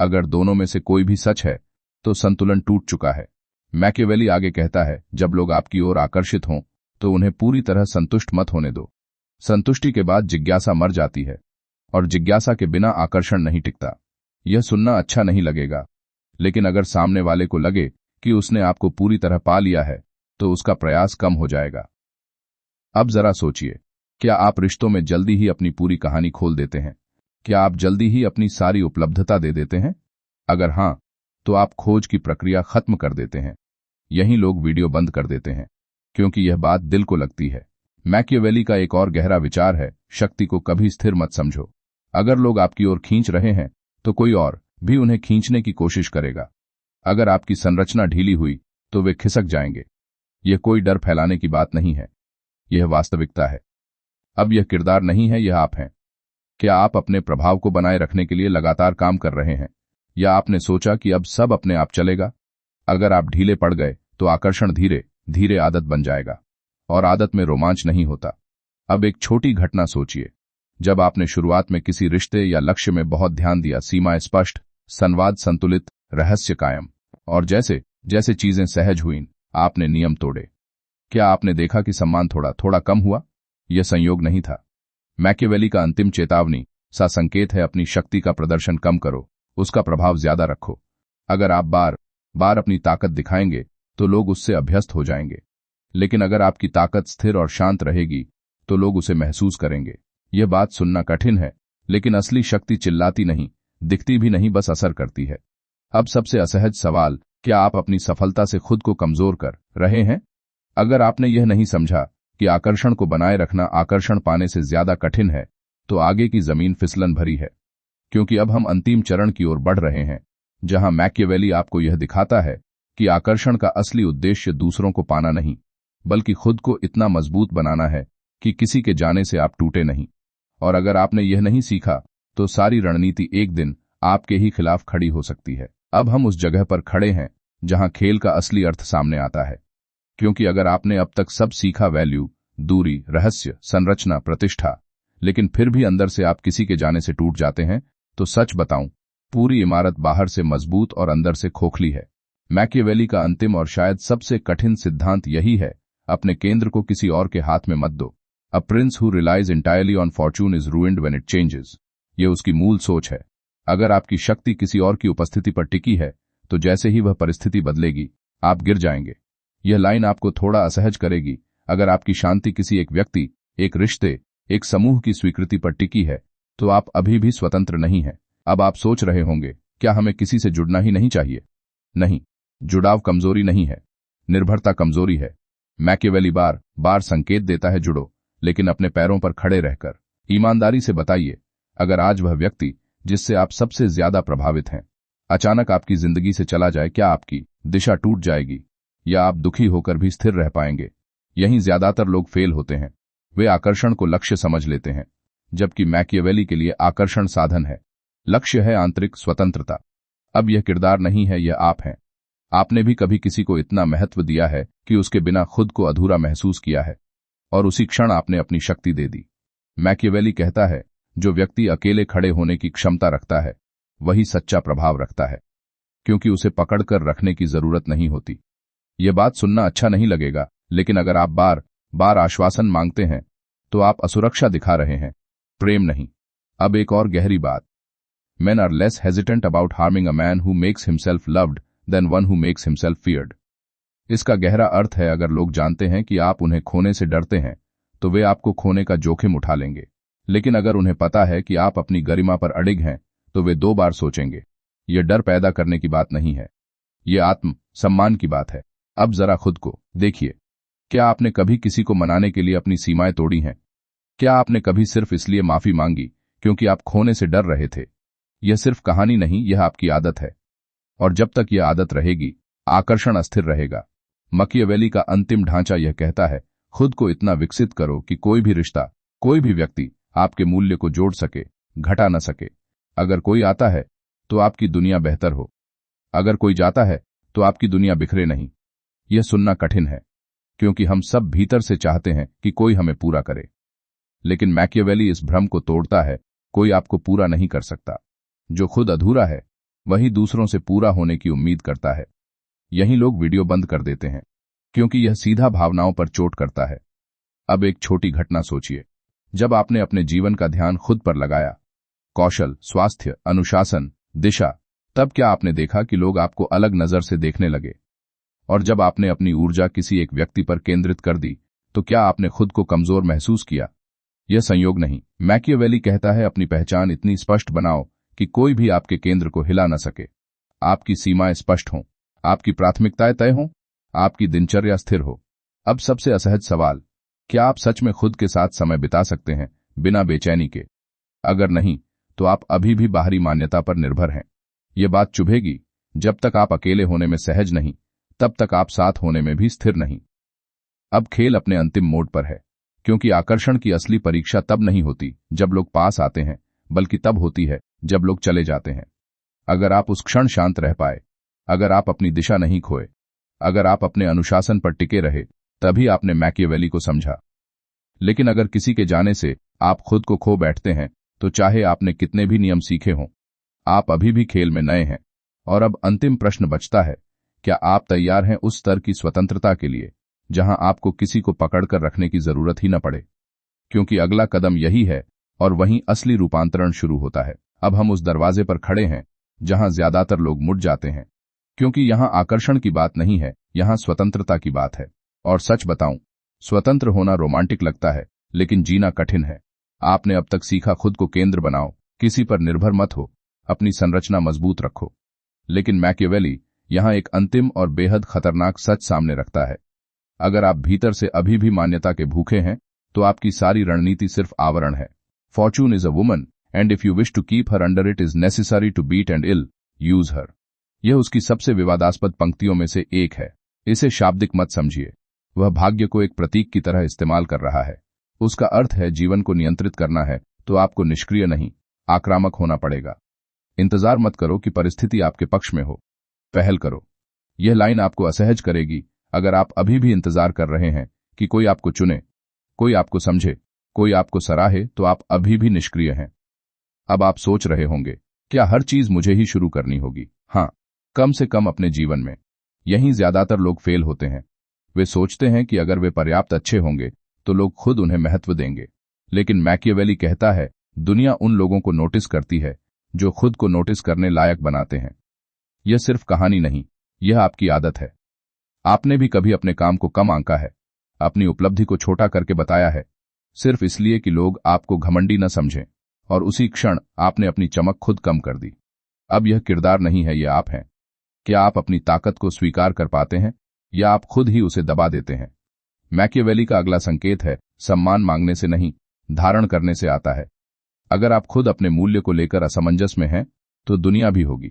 Speaker 1: अगर दोनों में से कोई भी सच है तो संतुलन टूट चुका है। मैकियावेली आगे कहता है, जब लोग आपकी ओर आकर्षित हों तो उन्हें पूरी तरह संतुष्ट मत होने दो। संतुष्टि के बाद जिज्ञासा मर जाती है, और जिज्ञासा के बिना आकर्षण नहीं टिकता। यह सुनना अच्छा नहीं लगेगा, लेकिन अगर सामने वाले को लगे कि उसने आपको पूरी तरह पा लिया है तो उसका प्रयास कम हो जाएगा। अब जरा सोचिए, क्या आप रिश्तों में जल्दी ही अपनी पूरी कहानी खोल देते हैं? क्या आप जल्दी ही अपनी सारी उपलब्धता दे देते हैं? अगर हां, तो आप खोज की प्रक्रिया खत्म कर देते हैं। यहीं लोग वीडियो बंद कर देते हैं, क्योंकि यह बात दिल को लगती है। मैकियावेली का एक और गहरा विचार है, शक्ति को कभी स्थिर मत समझो। अगर लोग आपकी ओर खींच रहे हैं तो कोई और भी उन्हें खींचने की कोशिश करेगा। अगर आपकी संरचना ढीली हुई तो वे खिसक जाएंगे। यह कोई डर फैलाने की बात नहीं है, यह वास्तविकता है। अब यह किरदार नहीं है, यह आप हैं। क्या आप अपने प्रभाव को बनाए रखने के लिए लगातार काम कर रहे हैं, या आपने सोचा कि अब सब अपने आप चलेगा? अगर आप ढीले पड़ गए तो आकर्षण धीरे धीरे आदत बन जाएगा, और आदत में रोमांच नहीं होता। अब एक छोटी घटना सोचिए। जब आपने शुरुआत में किसी रिश्ते या लक्ष्य में बहुत ध्यान दिया, सीमाएं स्पष्ट, संवाद संतुलित, रहस्य कायम, और जैसे जैसे चीजें सहज हुईं, आपने नियम तोड़े। क्या आपने देखा कि सम्मान थोड़ा थोड़ा कम हुआ? यह संयोग नहीं था। मैकियावेली का अंतिम चेतावनी सा संकेत है, अपनी शक्ति का प्रदर्शन कम करो, उसका प्रभाव ज्यादा रखो। अगर आप बार बार अपनी ताकत दिखाएंगे तो लोग उससे अभ्यस्त हो जाएंगे, लेकिन अगर आपकी ताकत स्थिर और शांत रहेगी तो लोग उसे महसूस करेंगे। यह बात सुनना कठिन है, लेकिन असली शक्ति चिल्लाती नहीं, दिखती भी नहीं, बस असर करती है। अब सबसे असहज सवाल, क्या आप अपनी सफलता से खुद को कमजोर कर रहे हैं? अगर आपने यह नहीं समझा कि आकर्षण को बनाए रखना आकर्षण पाने से ज्यादा कठिन है, तो आगे की जमीन फिसलन भरी है। क्योंकि अब हम अंतिम चरण की ओर बढ़ रहे हैं, जहां मैकियावेली आपको यह दिखाता है कि आकर्षण का असली उद्देश्य दूसरों को पाना नहीं, बल्कि खुद को इतना मजबूत बनाना है कि किसी के जाने से आप टूटे नहीं। और अगर आपने यह नहीं सीखा तो सारी रणनीति एक दिन आपके ही खिलाफ खड़ी हो सकती है। अब हम उस जगह पर खड़े हैं जहां खेल का असली अर्थ सामने आता है। क्योंकि अगर आपने अब तक सब सीखा, वैल्यू, दूरी, रहस्य, संरचना, प्रतिष्ठा, लेकिन फिर भी अंदर से आप किसी के जाने से टूट जाते हैं, तो सच बताऊं, पूरी इमारत बाहर से मजबूत और अंदर से खोखली है। मैकियावेली का अंतिम और शायद सबसे कठिन सिद्धांत यही है, अपने केंद्र को किसी और के हाथ में मत दो। A prince who relies entirely on fortune is ruined when it changes. ये उसकी मूल सोच है। अगर आपकी शक्ति किसी और की उपस्थिति पर टिकी है तो जैसे ही वह परिस्थिति बदलेगी, आप गिर जाएंगे। यह लाइन आपको थोड़ा असहज करेगी। अगर आपकी शांति किसी एक व्यक्ति, एक रिश्ते, एक समूह की स्वीकृति पर टिकी है तो आप अभी भी स्वतंत्र नहीं हैं। अब आप सोच रहे होंगे, क्या हमें किसी से जुड़ना ही नहीं चाहिए? नहीं, जुड़ाव कमजोरी नहीं है, निर्भरता कमजोरी है। मैकियावेली बार बार संकेत देता है, जुड़ो, लेकिन अपने पैरों पर खड़े रहकर। ईमानदारी से बताइए, अगर आज वह व्यक्ति जिससे आप सबसे ज्यादा प्रभावित हैं अचानक आपकी जिंदगी से चला जाए, क्या आपकी दिशा टूट जाएगी, या आप दुखी होकर भी स्थिर रह पाएंगे? यहीं ज्यादातर लोग फेल होते हैं। वे आकर्षण को लक्ष्य समझ लेते हैं, जबकि मैकियावेली के लिए आकर्षण साधन है, लक्ष्य है आंतरिक स्वतंत्रता। अब यह किरदार नहीं है, यह आप हैं। आपने भी कभी किसी को इतना महत्व दिया है कि उसके बिना खुद को अधूरा महसूस किया है, और उसी क्षण आपने अपनी शक्ति दे दी। मैकियावेली कहता है, जो व्यक्ति अकेले खड़े होने की क्षमता रखता है वही सच्चा प्रभाव रखता है, क्योंकि उसे पकड़कर रखने की जरूरत नहीं होती। यह बात सुनना अच्छा नहीं लगेगा, लेकिन अगर आप बार बार आश्वासन मांगते हैं तो आप असुरक्षा दिखा रहे हैं, प्रेम नहीं। अब एक और गहरी बात, men are less hesitant about harming a man who makes himself loved than one who makes himself feared। इसका गहरा अर्थ है, अगर लोग जानते हैं कि आप उन्हें खोने से डरते हैं तो वे आपको खोने का जोखिम उठा लेंगे। लेकिन अगर उन्हें पता है कि आप अपनी गरिमा पर अडिग हैं तो वे 2 बार सोचेंगे। यह डर पैदा करने की बात नहीं है, ये आत्म सम्मान की बात है। अब जरा खुद को देखिए। क्या आपने कभी किसी को मनाने के लिए अपनी सीमाएं तोड़ी हैं? क्या आपने कभी सिर्फ इसलिए माफी मांगी क्योंकि आप खोने से डर रहे थे? यह सिर्फ कहानी नहीं, यह आपकी आदत है। और जब तक यह आदत रहेगी, आकर्षण अस्थिर रहेगा। मकियावेली का अंतिम ढांचा यह कहता है, खुद को इतना विकसित करो कि कोई भी रिश्ता, कोई भी व्यक्ति आपके मूल्य को जोड़ सके, घटा न सके। अगर कोई आता है तो आपकी दुनिया बेहतर हो, अगर कोई जाता है तो आपकी दुनिया बिखरे नहीं। यह सुनना कठिन है, क्योंकि हम सब भीतर से चाहते हैं कि कोई हमें पूरा करे। लेकिन मैकियावेली इस भ्रम को तोड़ता है, कोई आपको पूरा नहीं कर सकता। जो खुद अधूरा है वही दूसरों से पूरा होने की उम्मीद करता है। यही लोग वीडियो बंद कर देते हैं, क्योंकि यह सीधा भावनाओं पर चोट करता है। अब एक छोटी घटना सोचिए। जब आपने अपने जीवन का ध्यान खुद पर लगाया, कौशल, स्वास्थ्य, अनुशासन, दिशा, तब क्या आपने देखा कि लोग आपको अलग नजर से देखने लगे? और जब आपने अपनी ऊर्जा किसी एक व्यक्ति पर केंद्रित कर दी, तो क्या आपने खुद को कमजोर महसूस किया? यह संयोग नहीं। मैकियावेली कहता है, अपनी पहचान इतनी स्पष्ट बनाओ कि कोई भी आपके केंद्र को हिला न सके। आपकी सीमाएं स्पष्ट हों, आपकी प्राथमिकताएं तय हों, आपकी दिनचर्या स्थिर हो। अब सबसे असहज सवाल, क्या आप सच में खुद के साथ समय बिता सकते हैं बिना बेचैनी के? अगर नहीं, तो आप अभी भी बाहरी मान्यता पर निर्भर हैं। यह बात चुभेगी। जब तक आप अकेले होने में सहज नहीं, तब तक आप साथ होने में भी स्थिर नहीं। अब खेल अपने अंतिम मोड़ पर है, क्योंकि आकर्षण की असली परीक्षा तब नहीं होती जब लोग पास आते हैं, बल्कि तब होती है जब लोग चले जाते हैं। अगर आप उस क्षण शांत रह पाए, अगर आप अपनी दिशा नहीं खोए, अगर आप अपने अनुशासन पर टिके रहे, तभी आपने मैकियावेली को समझा। लेकिन अगर किसी के जाने से आप खुद को खो बैठते हैं, तो चाहे आपने कितने भी नियम सीखे हों, आप अभी भी खेल में नए हैं। और अब अंतिम प्रश्न बचता है, क्या आप तैयार हैं उस स्तर की स्वतंत्रता के लिए जहां आपको किसी को पकड़कर रखने की जरूरत ही न पड़े? क्योंकि अगला कदम यही है, और वहीं असली रूपांतरण शुरू होता है। अब हम उस दरवाजे पर खड़े हैं जहां ज्यादातर लोग मुड़ जाते हैं, क्योंकि यहां आकर्षण की बात नहीं है, यहां स्वतंत्रता की बात है। और सच बताऊं, स्वतंत्र होना रोमांटिक लगता है, लेकिन जीना कठिन है। आपने अब तक सीखा, खुद को केंद्र बनाओ, किसी पर निर्भर मत हो, अपनी संरचना मजबूत रखो। लेकिन मैकियावेली यहां एक अंतिम और बेहद खतरनाक सच सामने रखता है। अगर आप भीतर से अभी भी मान्यता के भूखे हैं, तो आपकी सारी रणनीति सिर्फ आवरण है। Fortune is a woman, and if you wish to keep her under it is necessary to beat and ill use her. यह उसकी सबसे विवादास्पद पंक्तियों में से एक है। इसे शाब्दिक मत समझिए। वह भाग्य को एक प्रतीक की तरह इस्तेमाल कर रहा है। उसका अर्थ है, जीवन को नियंत्रित करना है तो आपको निष्क्रिय नहीं, आक्रामक होना पड़ेगा। इंतजार मत करो कि परिस्थिति आपके पक्ष में हो, पहल करो। यह लाइन आपको असहज करेगी। अगर आप अभी भी इंतजार कर रहे हैं कि कोई आपको चुने, कोई आपको समझे, कोई आपको सराहे, तो आप अभी भी निष्क्रिय हैं। अब आप सोच रहे होंगे, क्या हर चीज मुझे ही शुरू करनी होगी? हाँ, कम से कम अपने जीवन में। यहीं ज्यादातर लोग फेल होते हैं। वे सोचते हैं कि अगर वे पर्याप्त अच्छे होंगे तो लोग खुद उन्हें महत्व देंगे। लेकिन मैकियावेली कहता है, दुनिया उन लोगों को नोटिस करती है जो खुद को नोटिस करने लायक बनाते हैं। यह सिर्फ कहानी नहीं, यह आपकी आदत है। आपने भी कभी अपने काम को कम आंका है, अपनी उपलब्धि को छोटा करके बताया है, सिर्फ इसलिए कि लोग आपको घमंडी न समझें, और उसी क्षण आपने अपनी चमक खुद कम कर दी। अब यह किरदार नहीं है, यह आप हैं। क्या आप अपनी ताकत को स्वीकार कर पाते हैं, या आप खुद ही उसे दबा देते हैं? मैकियावेली का अगला संकेत है, सम्मान मांगने से नहीं, धारण करने से आता है। अगर आप खुद अपने मूल्य को लेकर असमंजस में हैं, तो दुनिया भी होगी।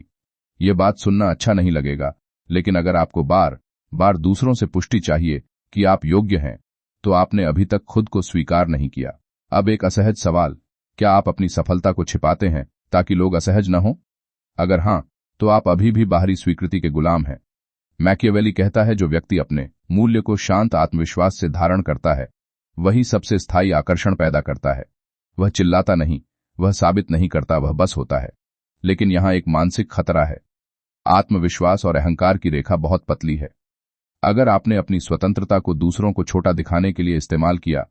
Speaker 1: यह बात सुनना अच्छा नहीं लगेगा, लेकिन अगर आपको बार बार दूसरों से पुष्टि चाहिए कि आप योग्य हैं, तो आपने अभी तक खुद को स्वीकार नहीं किया। अब एक असहज सवाल, क्या आप अपनी सफलता को छिपाते हैं ताकि लोग असहज न हों? अगर हां, तो आप अभी भी बाहरी स्वीकृति के गुलाम हैं। मैकियावेली कहता है, जो व्यक्ति अपने मूल्य को शांत आत्मविश्वास से धारण करता है, वही सबसे स्थायी आकर्षण पैदा करता है। वह चिल्लाता नहीं, वह साबित नहीं करता, वह बस होता है। लेकिन यहां एक मानसिक खतरा है। आत्मविश्वास और अहंकार की रेखा बहुत पतली है। अगर आपने अपनी स्वतंत्रता को दूसरों को छोटा दिखाने के लिए इस्तेमाल किया,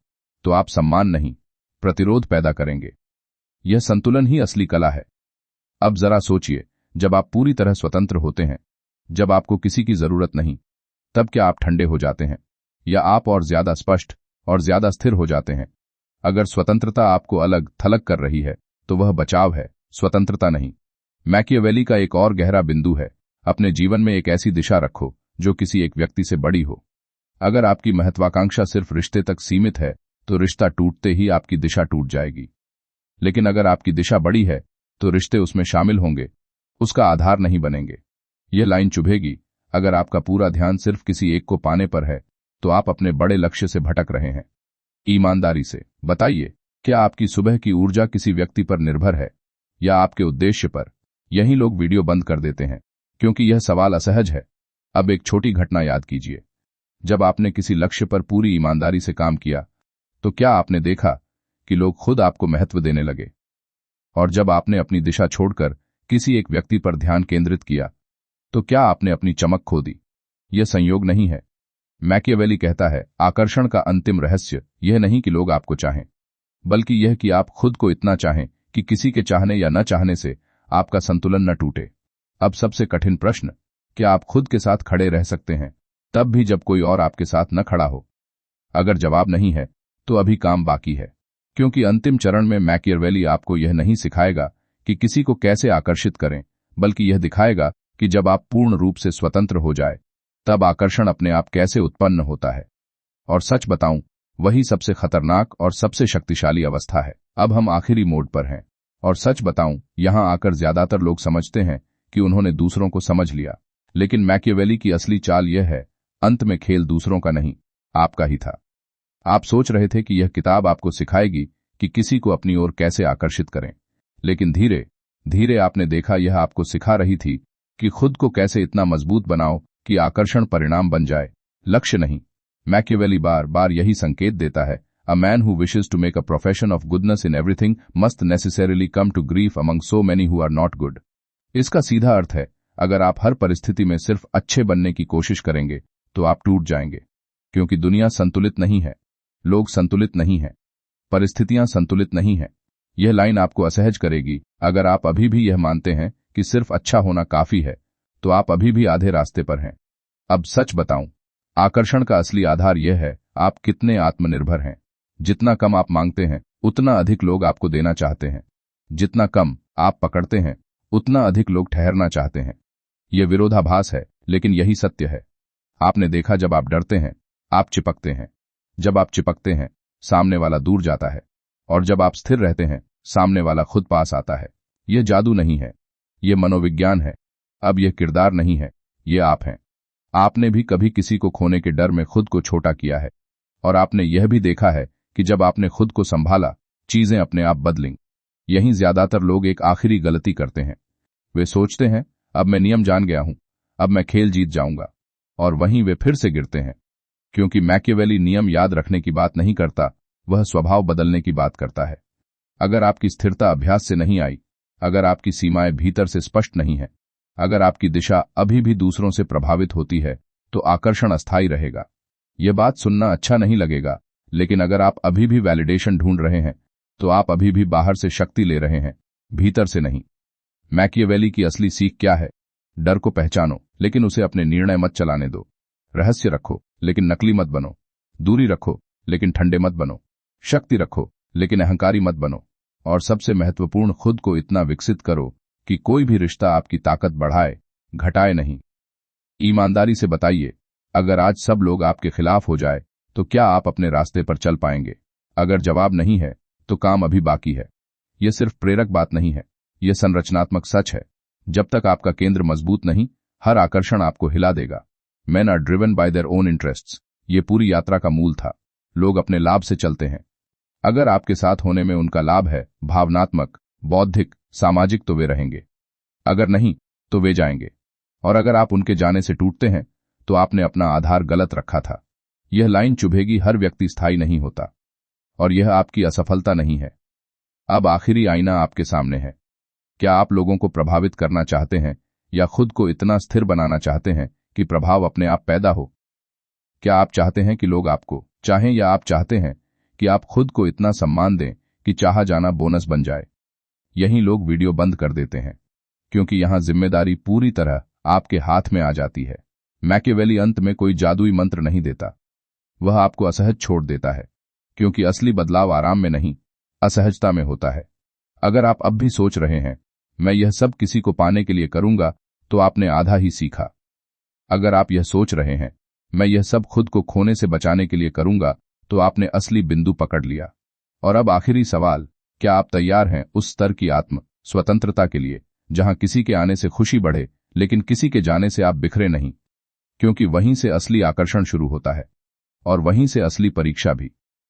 Speaker 1: तो आप सम्मान नहीं, प्रतिरोध पैदा करेंगे। यह संतुलन ही असली कला है। अब जरा सोचिए, जब आप पूरी तरह स्वतंत्र होते हैं, जब आपको किसी की जरूरत नहीं, तब क्या आप ठंडे हो जाते हैं, या आप और ज्यादा स्पष्ट और ज्यादा स्थिर हो जाते हैं? अगर स्वतंत्रता आपको अलग थलग कर रही है तो वह बचाव है, स्वतंत्रता नहीं। मैकियावेली का एक और गहरा बिंदु है, अपने जीवन में एक ऐसी दिशा रखो जो किसी एक व्यक्ति से बड़ी हो। अगर आपकी महत्वाकांक्षा सिर्फ रिश्ते तक सीमित है तो रिश्ता टूटते ही आपकी दिशा टूट जाएगी। लेकिन अगर आपकी दिशा बड़ी है तो रिश्ते उसमें शामिल होंगे, उसका आधार नहीं बनेंगे। यह लाइन चुभेगी। अगर आपका पूरा ध्यान सिर्फ किसी एक को पाने पर है तो आप अपने बड़े लक्ष्य से भटक रहे हैं। ईमानदारी से बताइए, क्या आपकी सुबह की ऊर्जा किसी व्यक्ति पर निर्भर है या आपके उद्देश्य पर? यही लोग वीडियो बंद कर देते हैं क्योंकि यह सवाल असहज है। अब एक छोटी घटना याद कीजिए। जब आपने किसी लक्ष्य पर पूरी ईमानदारी से काम किया तो क्या आपने देखा कि लोग खुद आपको महत्व देने लगे? और जब आपने अपनी दिशा छोड़कर किसी एक व्यक्ति पर ध्यान केंद्रित किया तो क्या आपने अपनी चमक खो दी? यह संयोग नहीं है। मैकियावेली कहता है, आकर्षण का अंतिम रहस्य यह नहीं कि लोग आपको चाहें, बल्कि यह कि आप खुद को इतना चाहें कि किसी के चाहने या न चाहने से आपका संतुलन न टूटे। अब सबसे कठिन प्रश्न, क्या आप खुद के साथ खड़े रह सकते हैं तब भी जब कोई और आपके साथ न खड़ा हो? अगर जवाब नहीं है तो अभी काम बाकी है, क्योंकि अंतिम चरण में मैकियावेली आपको यह नहीं सिखाएगा कि किसी को कैसे आकर्षित करें, बल्कि यह दिखाएगा कि जब आप पूर्ण रूप से स्वतंत्र हो जाए तब आकर्षण अपने आप कैसे उत्पन्न होता है। और सच बताऊं, वही सबसे खतरनाक और सबसे शक्तिशाली अवस्था है। अब हम आखिरी मोड पर हैं, और सच बताऊं, यहां आकर ज्यादातर लोग समझते हैं कि उन्होंने दूसरों को समझ लिया, लेकिन मैकियावेली की असली चाल यह है, अंत में खेल दूसरों का नहीं, आपका ही था। आप सोच रहे थे कि यह किताब आपको सिखाएगी कि किसी को अपनी ओर कैसे आकर्षित करें, लेकिन धीरे धीरे आपने देखा यह आपको सिखा रही थी कि खुद को कैसे इतना मजबूत बनाओ कि आकर्षण परिणाम बन जाए, लक्ष्य नहीं। मैकियावेली बार बार यही संकेत देता है, a man who wishes to make a profession of goodness in everything must necessarily come to grief among so many who are not good. इसका सीधा अर्थ है, अगर आप हर परिस्थिति में सिर्फ अच्छे बनने की कोशिश करेंगे तो आप टूट जाएंगे, क्योंकि दुनिया संतुलित नहीं है, लोग संतुलित नहीं हैं, परिस्थितियां संतुलित नहीं हैं। यह लाइन आपको असहज करेगी। अगर आप अभी भी यह मानते हैं कि सिर्फ अच्छा होना काफी है तो आप अभी भी आधे रास्ते पर हैं। अब सच बताऊं, आकर्षण का असली आधार यह है, आप कितने आत्मनिर्भर हैं। जितना कम आप मांगते हैं उतना अधिक लोग आपको देना चाहते हैं। जितना कम आप पकड़ते हैं उतना अधिक लोग ठहरना चाहते हैं। यह विरोधाभास है, लेकिन यही सत्य है। आपने देखा, जब आप डरते हैं आप चिपकते हैं, जब आप चिपकते हैं सामने वाला दूर जाता है, और जब आप स्थिर रहते हैं सामने वाला खुद पास आता है। यह जादू नहीं है, यह मनोविज्ञान है। अब यह किरदार नहीं है, ये आप हैं। आपने भी कभी किसी को खोने के डर में खुद को छोटा किया है, और आपने यह भी देखा है कि जब आपने खुद को संभाला चीजें अपने आप बदलीं। यहीं ज्यादातर लोग एक आखिरी गलती करते हैं। वे सोचते हैं, अब मैं नियम जान गया हूं, अब मैं खेल जीत जाऊंगा, और वहीं वे फिर से गिरते हैं। क्योंकि मैकियावेली नियम याद रखने की बात नहीं करता, वह स्वभाव बदलने की बात करता है। अगर आपकी स्थिरता अभ्यास से नहीं आई, अगर आपकी सीमाएं भीतर से स्पष्ट नहीं है, अगर आपकी दिशा अभी भी दूसरों से प्रभावित होती है, तो आकर्षण अस्थायी रहेगा। यह बात सुनना अच्छा नहीं लगेगा, लेकिन अगर आप अभी भी वैलिडेशन ढूंढ रहे हैं तो आप अभी भी बाहर से शक्ति ले रहे हैं, भीतर से नहीं। मैकियावेली की असली सीख क्या है? डर को पहचानो, लेकिन उसे अपने निर्णय मत चलाने दो। रहस्य रखो, लेकिन नकली मत बनो। दूरी रखो, लेकिन ठंडे मत बनो। शक्ति रखो, लेकिन अहंकारी मत बनो। और सबसे महत्वपूर्ण, खुद को इतना विकसित करो कि कोई भी रिश्ता आपकी ताकत बढ़ाए, घटाए नहीं। ईमानदारी से बताइए, अगर आज सब लोग आपके खिलाफ हो जाए तो क्या आप अपने रास्ते पर चल पाएंगे? अगर जवाब नहीं है तो काम अभी बाकी है। यह सिर्फ प्रेरक बात नहीं है, यह संरचनात्मक सच है। जब तक आपका केंद्र मजबूत नहीं, हर आकर्षण आपको हिला देगा। Men are driven by their own interests। ये पूरी यात्रा का मूल था। लोग अपने लाभ से चलते हैं। अगर आपके साथ होने में उनका लाभ है, भावनात्मक, बौद्धिक, सामाजिक, तो वे रहेंगे। अगर नहीं तो वे जाएंगे। और अगर आप उनके जाने से टूटते हैं तो आपने अपना आधार गलत रखा था। यह लाइन चुभेगी। हर व्यक्ति स्थायी नहीं होता, और यह आपकी असफलता नहीं है। अब आखिरी आईना आपके सामने है। क्या आप लोगों को प्रभावित करना चाहते हैं, या खुद को इतना स्थिर बनाना चाहते हैं कि प्रभाव अपने आप पैदा हो? क्या आप चाहते हैं कि लोग आपको चाहें, या आप चाहते हैं कि आप खुद को इतना सम्मान दें कि चाहा जाना बोनस बन जाए? यहीं लोग वीडियो बंद कर देते हैं, क्योंकि यहां जिम्मेदारी पूरी तरह आपके हाथ में आ जाती है। मैकियावेली अंत में कोई जादुई मंत्र नहीं देता, वह आपको असहज छोड़ देता है। क्योंकि असली बदलाव आराम में नहीं, असहजता में होता है। अगर आप अब भी सोच रहे हैं, मैं यह सब किसी को पाने के लिए करूंगा, तो आपने आधा ही सीखा। अगर आप यह सोच रहे हैं, मैं यह सब खुद को खोने से बचाने के लिए करूंगा, तो आपने असली बिंदु पकड़ लिया। और अब आखिरी सवाल, क्या आप तैयार हैं उस स्तर की आत्म स्वतंत्रता के लिए जहां किसी के आने से खुशी बढ़े, लेकिन किसी के जाने से आप बिखरे नहीं? क्योंकि वहीं से असली आकर्षण शुरू होता है, और वहीं से असली परीक्षा भी।